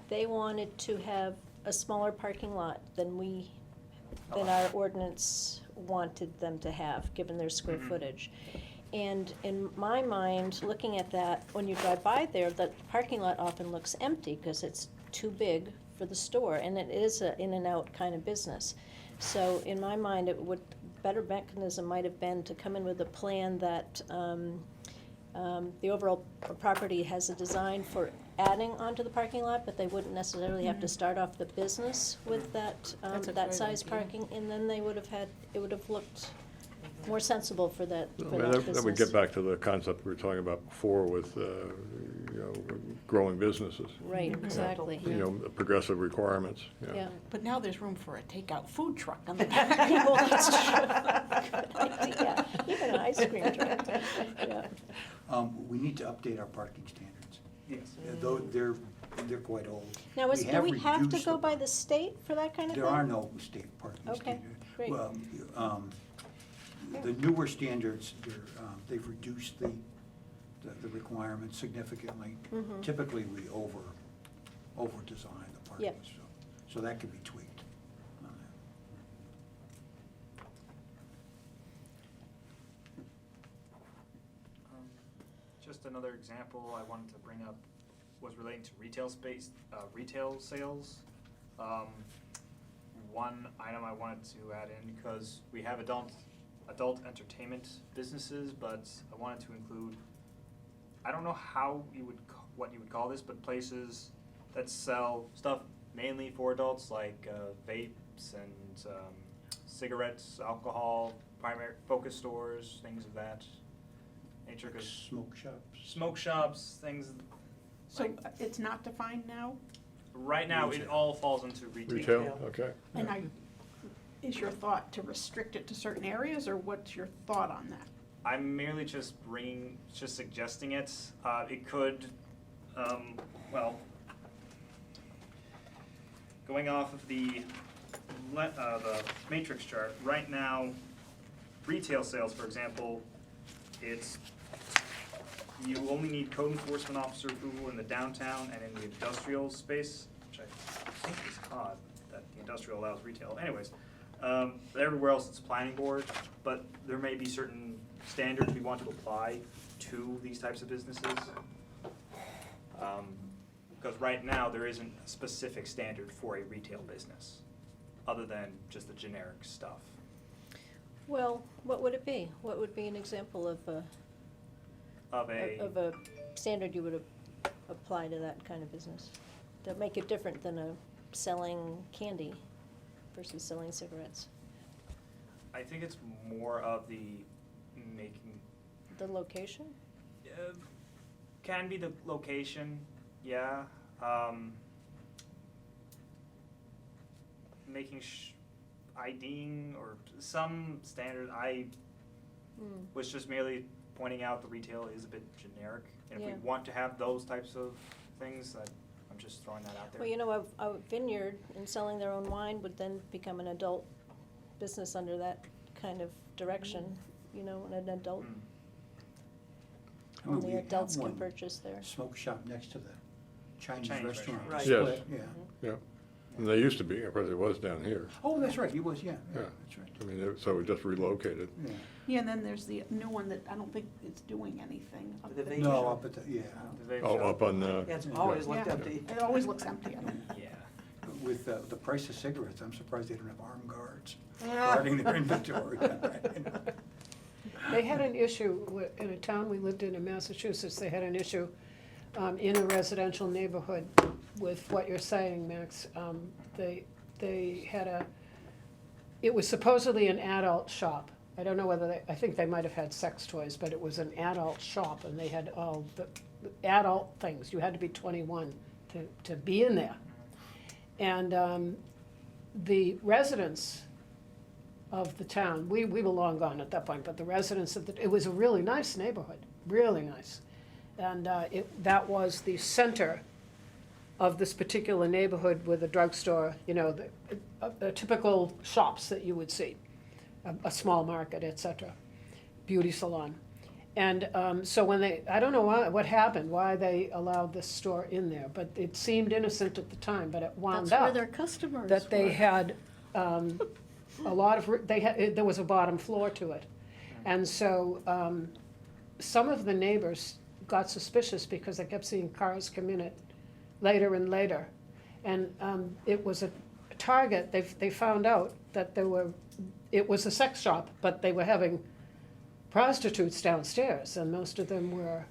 they wanted to have a smaller parking lot than our ordinance wanted them to have, given their square footage. And in my mind, looking at that, when you drive by there, the parking lot often looks empty because it's too big for the store, and it is a in and out kind of business. So in my mind, better mechanism might have been to come in with a plan that the overall property has a design for adding onto the parking lot, but they wouldn't necessarily have to start off the business with that, That's a that great size idea. parking, and then they would have it would have looked more sensible for that, I for mean, that that business. would get back to the concept we were talking about before with, growing businesses, Right, exactly, progressive requirements, yeah. But now there's room for a takeout food truck on the back. Well, that's true. Good idea. Even an ice cream truck, yeah. We need to update our parking standards. Yes. Though they're quite old. Now, do we have to reduced go them. by the state for that kind of thing? There are no state parking Okay, standards. great. Well, the newer standards, they've reduced the requirements significantly. Mhm. Typically, we over-design the parking, Yep. so that could be tweaked on that. Just another example I wanted to bring up was relating to retail space, retail sales. One item I wanted to add in, because we have adult entertainment businesses, but I wanted to include, I don't know what you would call this, but places that sell stuff mainly for adults, like vapes and cigarettes, alcohol, primary focus stores, things of that nature. 'Cause Smoke shops. smoke shops, things. So Like, it's not defined now? right now, it all falls into retail. Retail, okay. And is your thought to restrict it to certain areas, or what's your thought on that? I'm merely just suggesting it. It could, going off of the matrix chart, right now, retail sales, for example, you only need code enforcement officer approval in the downtown and in the industrial space, which I think is odd that the industrial allows retail. Anyways, everywhere else it's planning board, but there may be certain standards we want to apply to these types of businesses. Because right now, there isn't a specific standard for a retail business, other than just the generic stuff. Well, what would it be? What would be an example of a standard you would apply to that kind of business? That make it different than selling candy versus selling cigarettes? I think it's more of the making, The location? can be the location, yeah. Making IDing or some standard, I was just merely pointing out the retail is a bit generic. And if we Yeah. want to have those types of things, I'm just throwing that out there. Well, a vineyard and selling their own wine would then become an adult business under that kind of direction, an adult, I mean, we only have adults can one purchase there. Smoke shop next to the Chinese Chinese restaurant. restaurant. Right. Split, Yes. Yeah. Yeah, and they used to be, of course, it was down here, Oh, that's right, he was, yeah, yeah. that's right, I mean, so we just relocated. yeah. Yeah, and then there's the new one that I don't think is doing anything. up The there. vape No, shop. up at the, yeah, The vape Oh, shop. up on, Yeah, it's always looked Yeah. empty. It always looks empty. I don't- Yeah. with the price of cigarettes, I'm surprised they don't have armed guards guarding their inventory. They had an issue in a town we lived in Massachusetts, they had an issue in a residential neighborhood with what you're saying, Max. They had it was supposedly an adult shop. I don't know whether I think they might have had sex toys, but it was an adult shop, and they had all the adult things. You had to be 21 to be in there. And the residents of the town, we were long gone at that point, but the residents it was a really nice neighborhood, really nice. And that was the center of this particular neighborhood with a drugstore, you know, the typical shops that you would see, a small market, et cetera, beauty salon. And so when I don't know what happened, why they allowed this store in there, but it seemed innocent at the time, but it wound That's where up their customers that they were. had a lot of, there was a bottom floor to it. And so some of the neighbors got suspicious because they kept seeing cars come in it later and later. And it was a target, they found out that it was a sex shop, but they were having prostitutes downstairs, and most of them were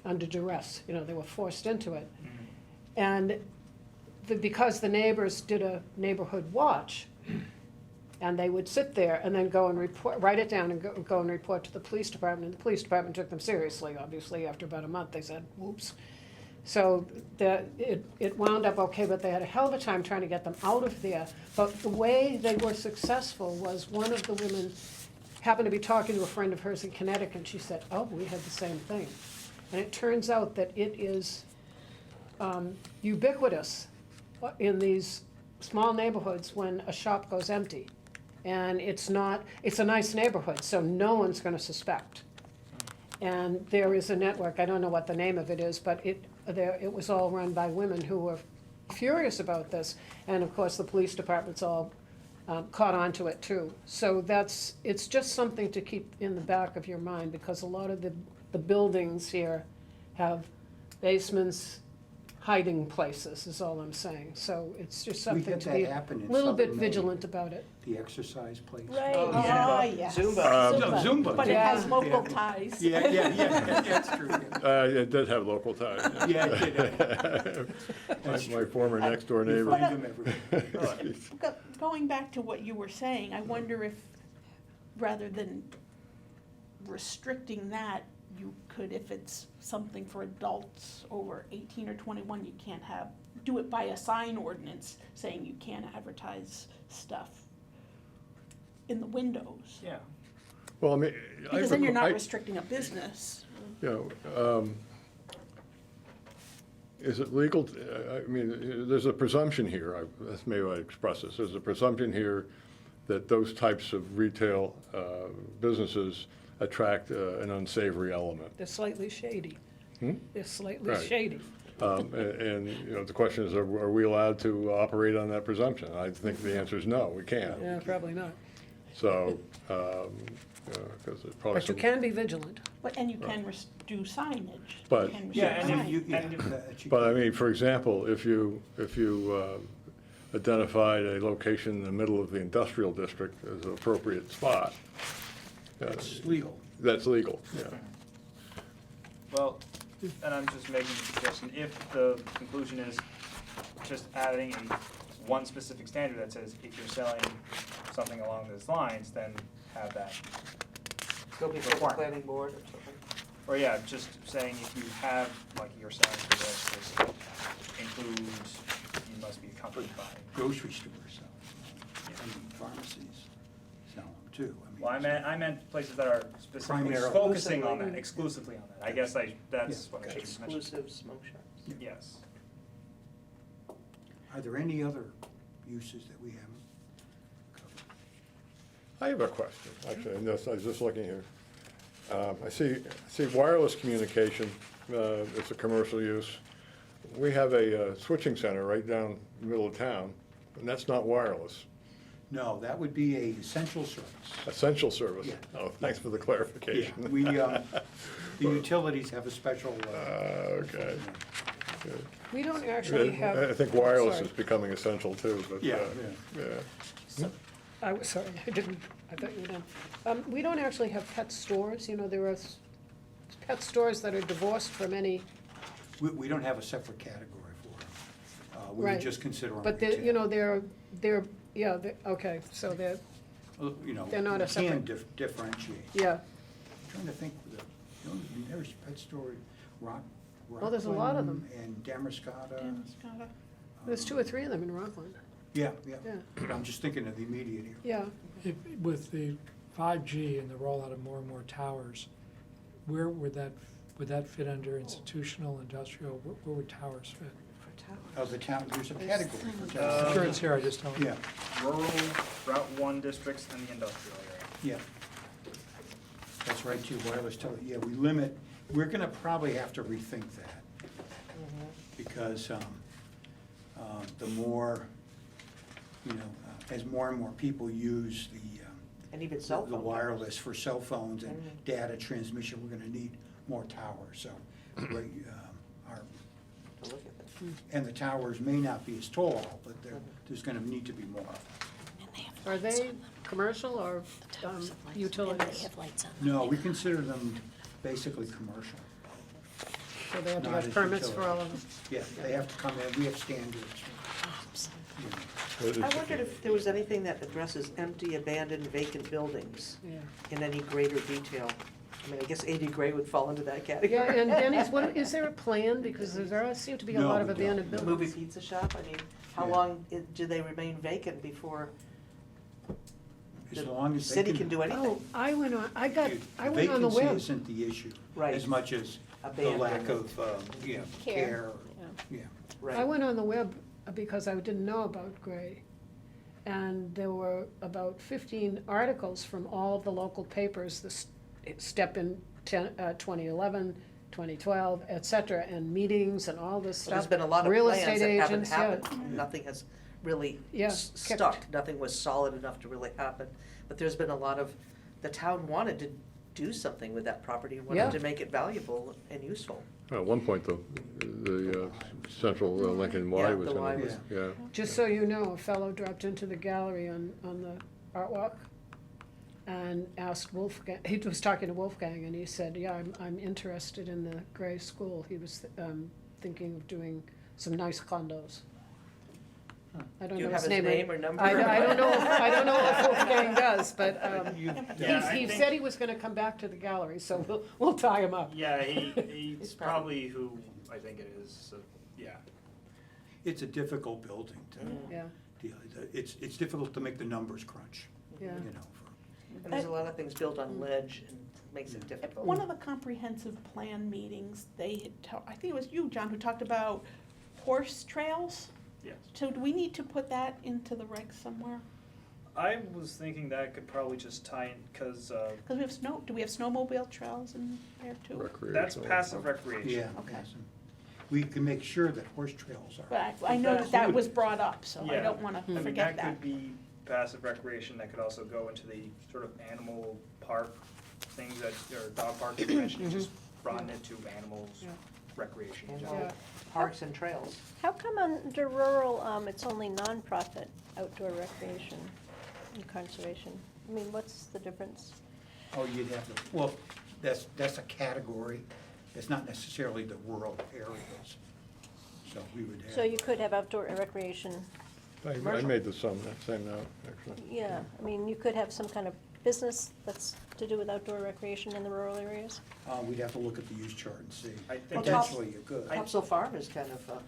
under duress, you know, they were forced into it. And because the neighbors did a neighborhood watch, and they would sit there and then go and report, write it down and go and report to the police department, and the police department took them seriously, obviously, after about a month, they said, whoops. So it wound up okay, but they had a hell of a time trying to get them out of there. But the way they were successful was one of the women happened to be talking to a friend of hers in Connecticut, and she said, oh, we had the same thing. And it turns out that it is ubiquitous in these small neighborhoods when a shop goes empty. And it's a nice neighborhood, so no one's gonna suspect. And there is a network, I don't know what the name of it is, but it was all run by women who were furious about this. And of course, the police department's all caught on to it too. So it's just something to keep in the back of your mind, because a lot of the buildings here have basements, hiding places, is all I'm saying. So it's just We something had to that be a happen in little bit Southern Maine. vigilant about it. The exercise place. Right, Oh, ah, yeah. yes. Zumba. No, Zumba. But it has Yeah. local Yeah. ties. Yeah, that's true. It did have local ties. Yeah, it did. My former next-door You neighbor. find them everywhere. Going back to what you were saying, I wonder if, rather than restricting that, you could, if it's something for adults over 18 or 21, you can't do it by a sign ordinance saying you can't advertise stuff in the windows. Yeah. Well, I mean. Because then you're not I- restricting a business. You know, is it legal, I mean, there's a presumption here, that's maybe I express this, there's a presumption here that those types of retail businesses attract an unsavory element. They're slightly shady. Hmm? They're slightly Right. shady. And, you know, the question is, are we allowed to operate on that presumption? I think the answer is no, we can't. Yeah, probably not. So, because it's probably But you some. can be vigilant. And you can do signage. But- You can Yeah, restrict and sign. You- yeah, And if- that you But I can- mean, for example, if you identified a location in the middle of the industrial district as an appropriate spot, It's legal. that's legal, yeah. Well, and I'm just making a suggestion, if the conclusion is just adding one specific standard that says if you're selling something along those lines, then have that. Go before the Requirement. planning board or something. Or yeah, just saying if you have, like you're selling to this includes, you must be accompanied by. Grocery stores, and pharmacies sell them too. mean, Well, I meant places that are specifically Primarily. focusing on that, exclusively on that. I guess that's Yeah, what I should mention. Exclusive smoke shops. Yes. Are there any other uses that we haven't covered? I have a question, actually, and this, I was just looking here. I see wireless communication, it's a commercial use. We have a switching center right down the middle of town, and that's not wireless. No, that would be a essential service. Essential service. Yeah. Oh, thanks for the Yeah, clarification. we, the utilities have a special. Okay. Good. We don't actually have. I think wireless Sorry. is becoming essential too, but, Yeah, yeah. I was sorry, I thought you were done. We don't actually have pet stores, you know, there are pet stores that are divorced from any, We don't have a separate category for them. We Right. would just consider them but they're, retail. you know, okay, so they're, You know, they're not a we can separate- differentiate. yeah. I'm trying to think, there's pet store, Oh, there's a lot of them. Rockland and Damascotta. There's 2 or 3 of them in Rockland, Yeah, Yeah. But I'm just thinking of the immediate area. yeah. With the 5G and the rollout of more and more towers, where would that would that fit under institutional, industrial, where would towers fit? For towers. Of the town, there's a category for I'm towers. sure it's here, I just don't. Yeah, Rural, Route 1 districts, and the industrial area. yeah. That's right too, wireless tele, yeah, we limit, we're gonna probably have to rethink that. Because, the more, you know, as more and more people use And even cell the phone wireless for cell phones and Mhm. data transmission, we're gonna need more towers, so, our, to look at it. and the towers may not be as tall, but there's gonna need to be more. Are they commercial or utilities? No, we consider them basically commercial. So they have to Not get as permits for all of them? Yeah, they have to come in, we have standards. you know. But I it's- wondered if there was anything that addresses empty, abandoned, vacant buildings Yeah. in any greater detail. I mean, I guess 80 Gray would fall into that category. Yeah, and Denny's, is there a plan? Because there seem to be a No, lot of we don't. abandoned The buildings. movie pizza shop, I mean, how Yeah. long do they remain vacant before As the long as they city can do anything? Oh, I went on the Vacancy web. isn't the issue. Right. As much as the Abandonment. lack of, care. Yeah. Right. I went on the web because I didn't know about Gray. And there were about 15 articles from all of the local papers, the Step in 2011, 2012, et cetera, and meetings and all this So stuff. there's been a lot of Real plans estate that haven't agents, yeah. happened. Nothing has really Yeah, stuck. kicked. Nothing was solid enough to really happen. But there's been a lot of, the town wanted to do something with that property, Yeah. wanted to make it valuable and useful. At one point, the central Lincoln Yeah, Y was the Y gonna be, was- yeah. Just so you know, a fellow dropped into the gallery on the art walk and asked Wolfgang, he was talking to Wolfgang, and he said, yeah, I'm interested in the Gray School. He was thinking of doing some nice condos. I don't Do you know have his his name. name or number? I don't know, I don't know if Wolfgang does, but Yeah, I he think- said he was gonna come back to the gallery, so we'll tie him up. Yeah, he's It's probably who I think it is, so, yeah. It's a difficult building to Yeah, deal, it's difficult to make the numbers crunch, yeah. you know. And there's a lot of things built on ledge and makes it At difficult. one of the comprehensive plan meetings, they had, I think it was you, John, who talked about horse trails. Yes. So do we need to put that into the regs somewhere? I was thinking that could probably just tie in, because Because we have do we have snowmobile trails in there too? that's Recreational. passive recreation. Yeah, Okay. yes. We can make sure that horse trails are. But I know that was brought up, so I Yeah. don't wanna I mean, forget that that. could be passive recreation, that could also go into the sort of animal park things that, or dog park that you mentioned, just broaden it to animals, Yeah. recreation in And general. Yeah. parks and trails. How come under rural, it's only nonprofit outdoor recreation and conservation? I mean, what's the difference? Oh, you'd have to, well, that's a category, it's not necessarily the rural areas. So we would have. So you could have outdoor recreation, I made the same note, actually. yeah, I mean, you could have some kind of business that's to do with outdoor recreation in the rural areas? We'd have to look at the use chart and see. I think Potentially you could. Topsail Farm is kind of,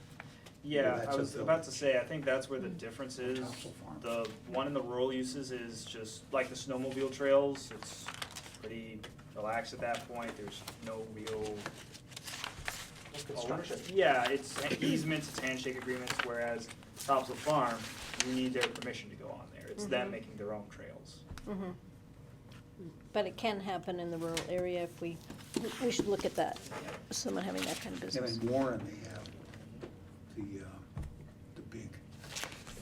Yeah, that's I a was about to say, I think that's where the difference is. Topsail Farm. The one in the rural uses is just like the snowmobile trails, it's pretty relaxed at that point, there's no real construction. ownership. Yeah, it's easements, it's handshake agreements, whereas Topsail Farm, you need their permission to go on there, it's them making their own trails. Mm-hmm. But it can happen in the rural area if we should look at that, someone having that kind of And business. in Warren, they have the big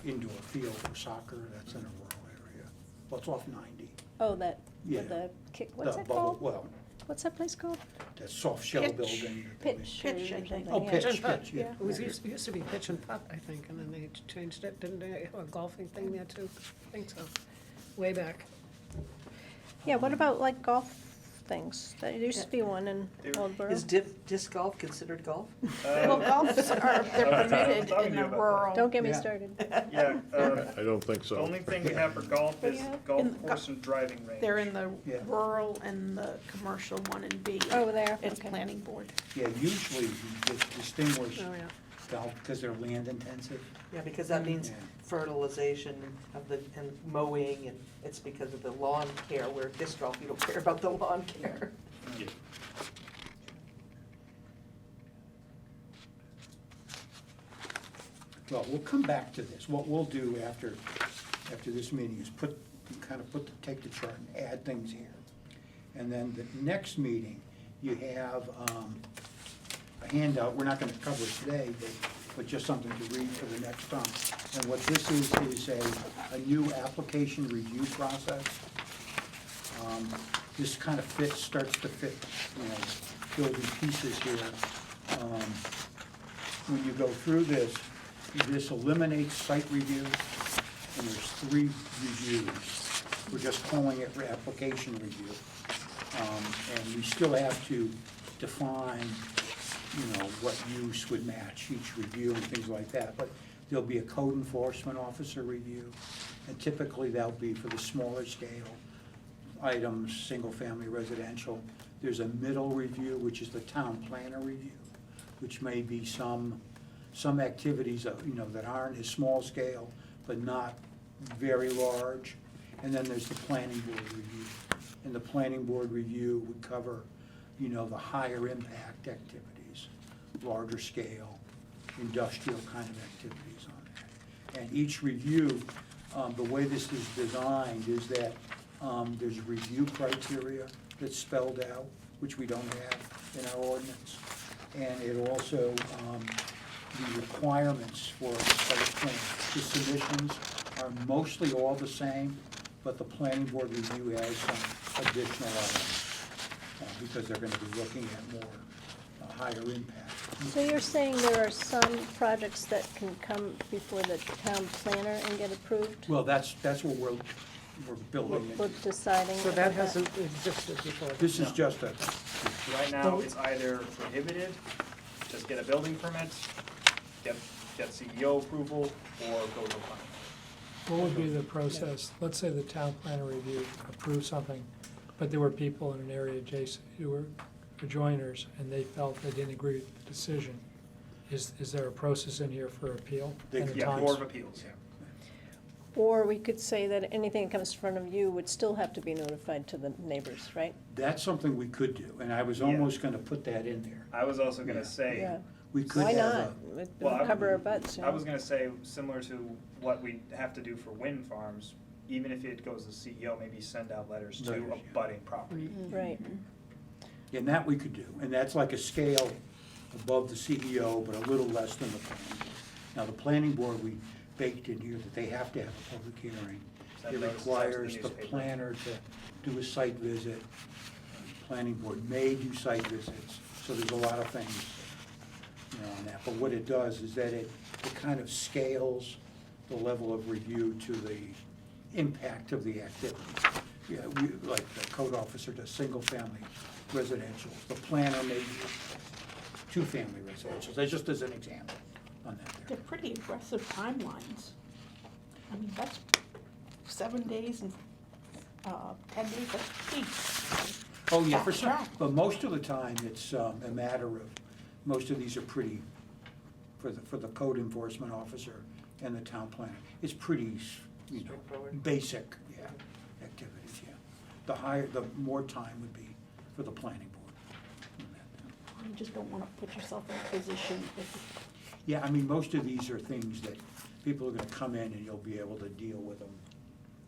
indoor field for soccer, that's in a rural area. Well, it's off 90. Oh, that, Yeah. with the kick, what's The that bubble- called? Well, What's that place called? that soft shell Pitch. building. that they Pitch. Pitch, or I think. something, Oh, yeah. pitch. Pitch and putt, yeah. It was, used to be pitch and putt, I think, and then they changed it, didn't they? A golfing thing there too, I think so, way back. Yeah, what about like golf things? There used to be one in There- Oldborough. Is disc golf considered golf? Well, golfs are, they're I was permitted talking in to you the about that. rural. Don't get me Yeah. started. Yeah, I don't think so. the only thing we have for golf is Yeah. golf In- course and driving range. They're in the Yeah. rural and the commercial one and B. Oh, there, It's okay. planning board. Yeah, usually you distinguish Oh, yeah. golf because they're land intensive. Yeah, because that means Yeah. fertilization of and mowing, and it's because of the lawn care, where disc golf, you don't care about the lawn care. Yeah. Well, we'll come back to this. What we'll do after this meeting is take the chart and add things here. And then the next meeting, you have a handout, we're not gonna cover it today, but just something to read for the next time. And what this is a new application review process. This kind of starts to fit, building pieces here. When you go through this eliminates site review, and there's 3 reviews. We're just calling it application review. And we still have to define, what use would match each review and things like that. But there'll be a code enforcement officer review, and typically that'll be for the smaller scale items, single-family residential. There's a middle review, which is the town planner review, which may be some activities, that aren't as small scale, but not very large. And then there's the planning board review. And the planning board review would cover, the higher impact activities, larger scale, industrial kind of activities on that. And each review, the way this is designed is that there's review criteria that's spelled out, which we don't have in our ordinance. And it also, the requirements for the site plan, the submissions are mostly all the same, but the planning board review has some additional items, because they're gonna be looking at more, higher impact. So you're saying there are some projects that can come before the town planner and get approved? Well, that's what we're building We're into. deciding. So about that hasn't existed before. This is just a, Right now, it's either prohibited, just get a building permit, get CEO approval, or go to the planning. What would be the process? Let's say the town planner review approved something, but there were people in an area adjacent who were adjoiners, and they felt they didn't agree with the decision. Is there a process in here for appeal? They And could- a Yeah, time- Board of Appeals, yeah. Or we could say that anything that comes in front of you would still have to be notified to the neighbors, right? that's something we could do, and I was Yeah. almost gonna put that in there. I was also gonna Yeah. say, Yeah. We could Why have not? a, It Well, would I- cover our butts, you I know? was gonna say, similar to what we have to do for wind farms, even if it goes to CEO, maybe send out letters to Letters, yeah. abutting property. Right. and that we could do, and that's like a scale above the CEO, but a little less than the planning board. Now, the planning board, we baked in here that they have to have a public hearing. Send It notices out to the requires the newspaper. planner to do a site visit. The planning board may do site visits, so there's a lot of things, on that. But what it does is that it kind of scales the level of review to the impact of the activity. Yeah, like the code officer does single-family residential, the planner may do 2-family residential. That's just as an example on that They're there. pretty aggressive timelines. I mean, that's 7 days and 10 days, that's pretty. Oh, yeah, for fast some, track. but most of the time, it's a matter of, most of these are pretty, for the code enforcement officer and the town planner, it's pretty, Straightforward. basic, activities, yeah. The more time would be for the planning board. on that. You just don't wanna put yourself in a position if, Yeah, I mean, most of these are things that people are gonna come in and you'll be able to deal with them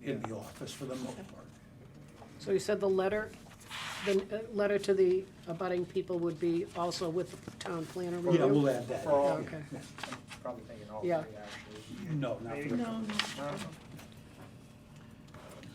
in the office for the most part. So you said the letter to the abutting people would be also with the town planner review? Yeah, we'll add that. For all, Okay. Yeah. I'm probably thinking all Yeah. three, actually. No, not for the. no, no,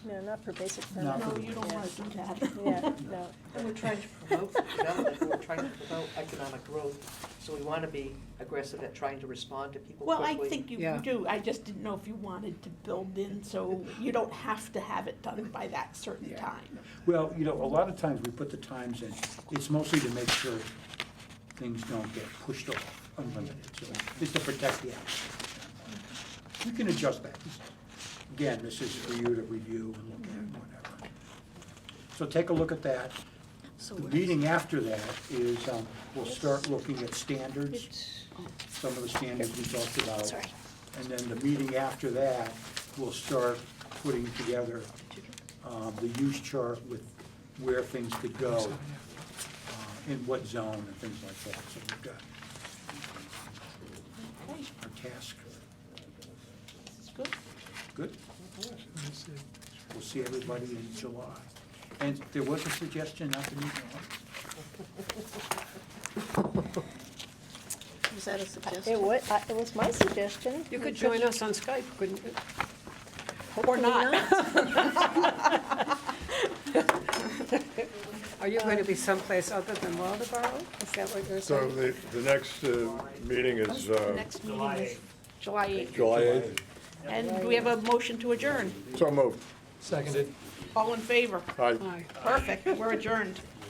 No, not for basic Not permit. for- no, you don't wanna do that. Yeah, no. And we're trying to promote development, we're trying to promote economic growth, so we want to be aggressive at trying to respond to people Well, quickly. I think you Yeah. do, I just didn't know if you wanted to build in, so you don't have to have it done by that certain Yeah. time. Well, a lot of times we put the times in, it's mostly to make sure things don't get pushed off unlimited, so it's to protect the applicant. You can adjust that. Again, this is for you to review and look at, whatever. So take a look at that. The meeting after that is, we'll start looking at standards, some of the standards we talked about. Sorry. And then the meeting after that, we'll start putting together the use chart with where things could go, in what zone and things like that. So we've got our task Good. Let me see. We'll see everybody in July. And there was a suggestion not to meet in August. Was that a It suggestion? it was my suggestion. You could join us on Skype, couldn't you? Or not. Are you going to be someplace other than Waldeboro? Is that what you're So saying? the next meeting is Next meeting is July July 8th. July 8th. And do we have a motion to adjourn? So moved. Seconded. All in favor? Aye. Aye. Perfect, we're adjourned.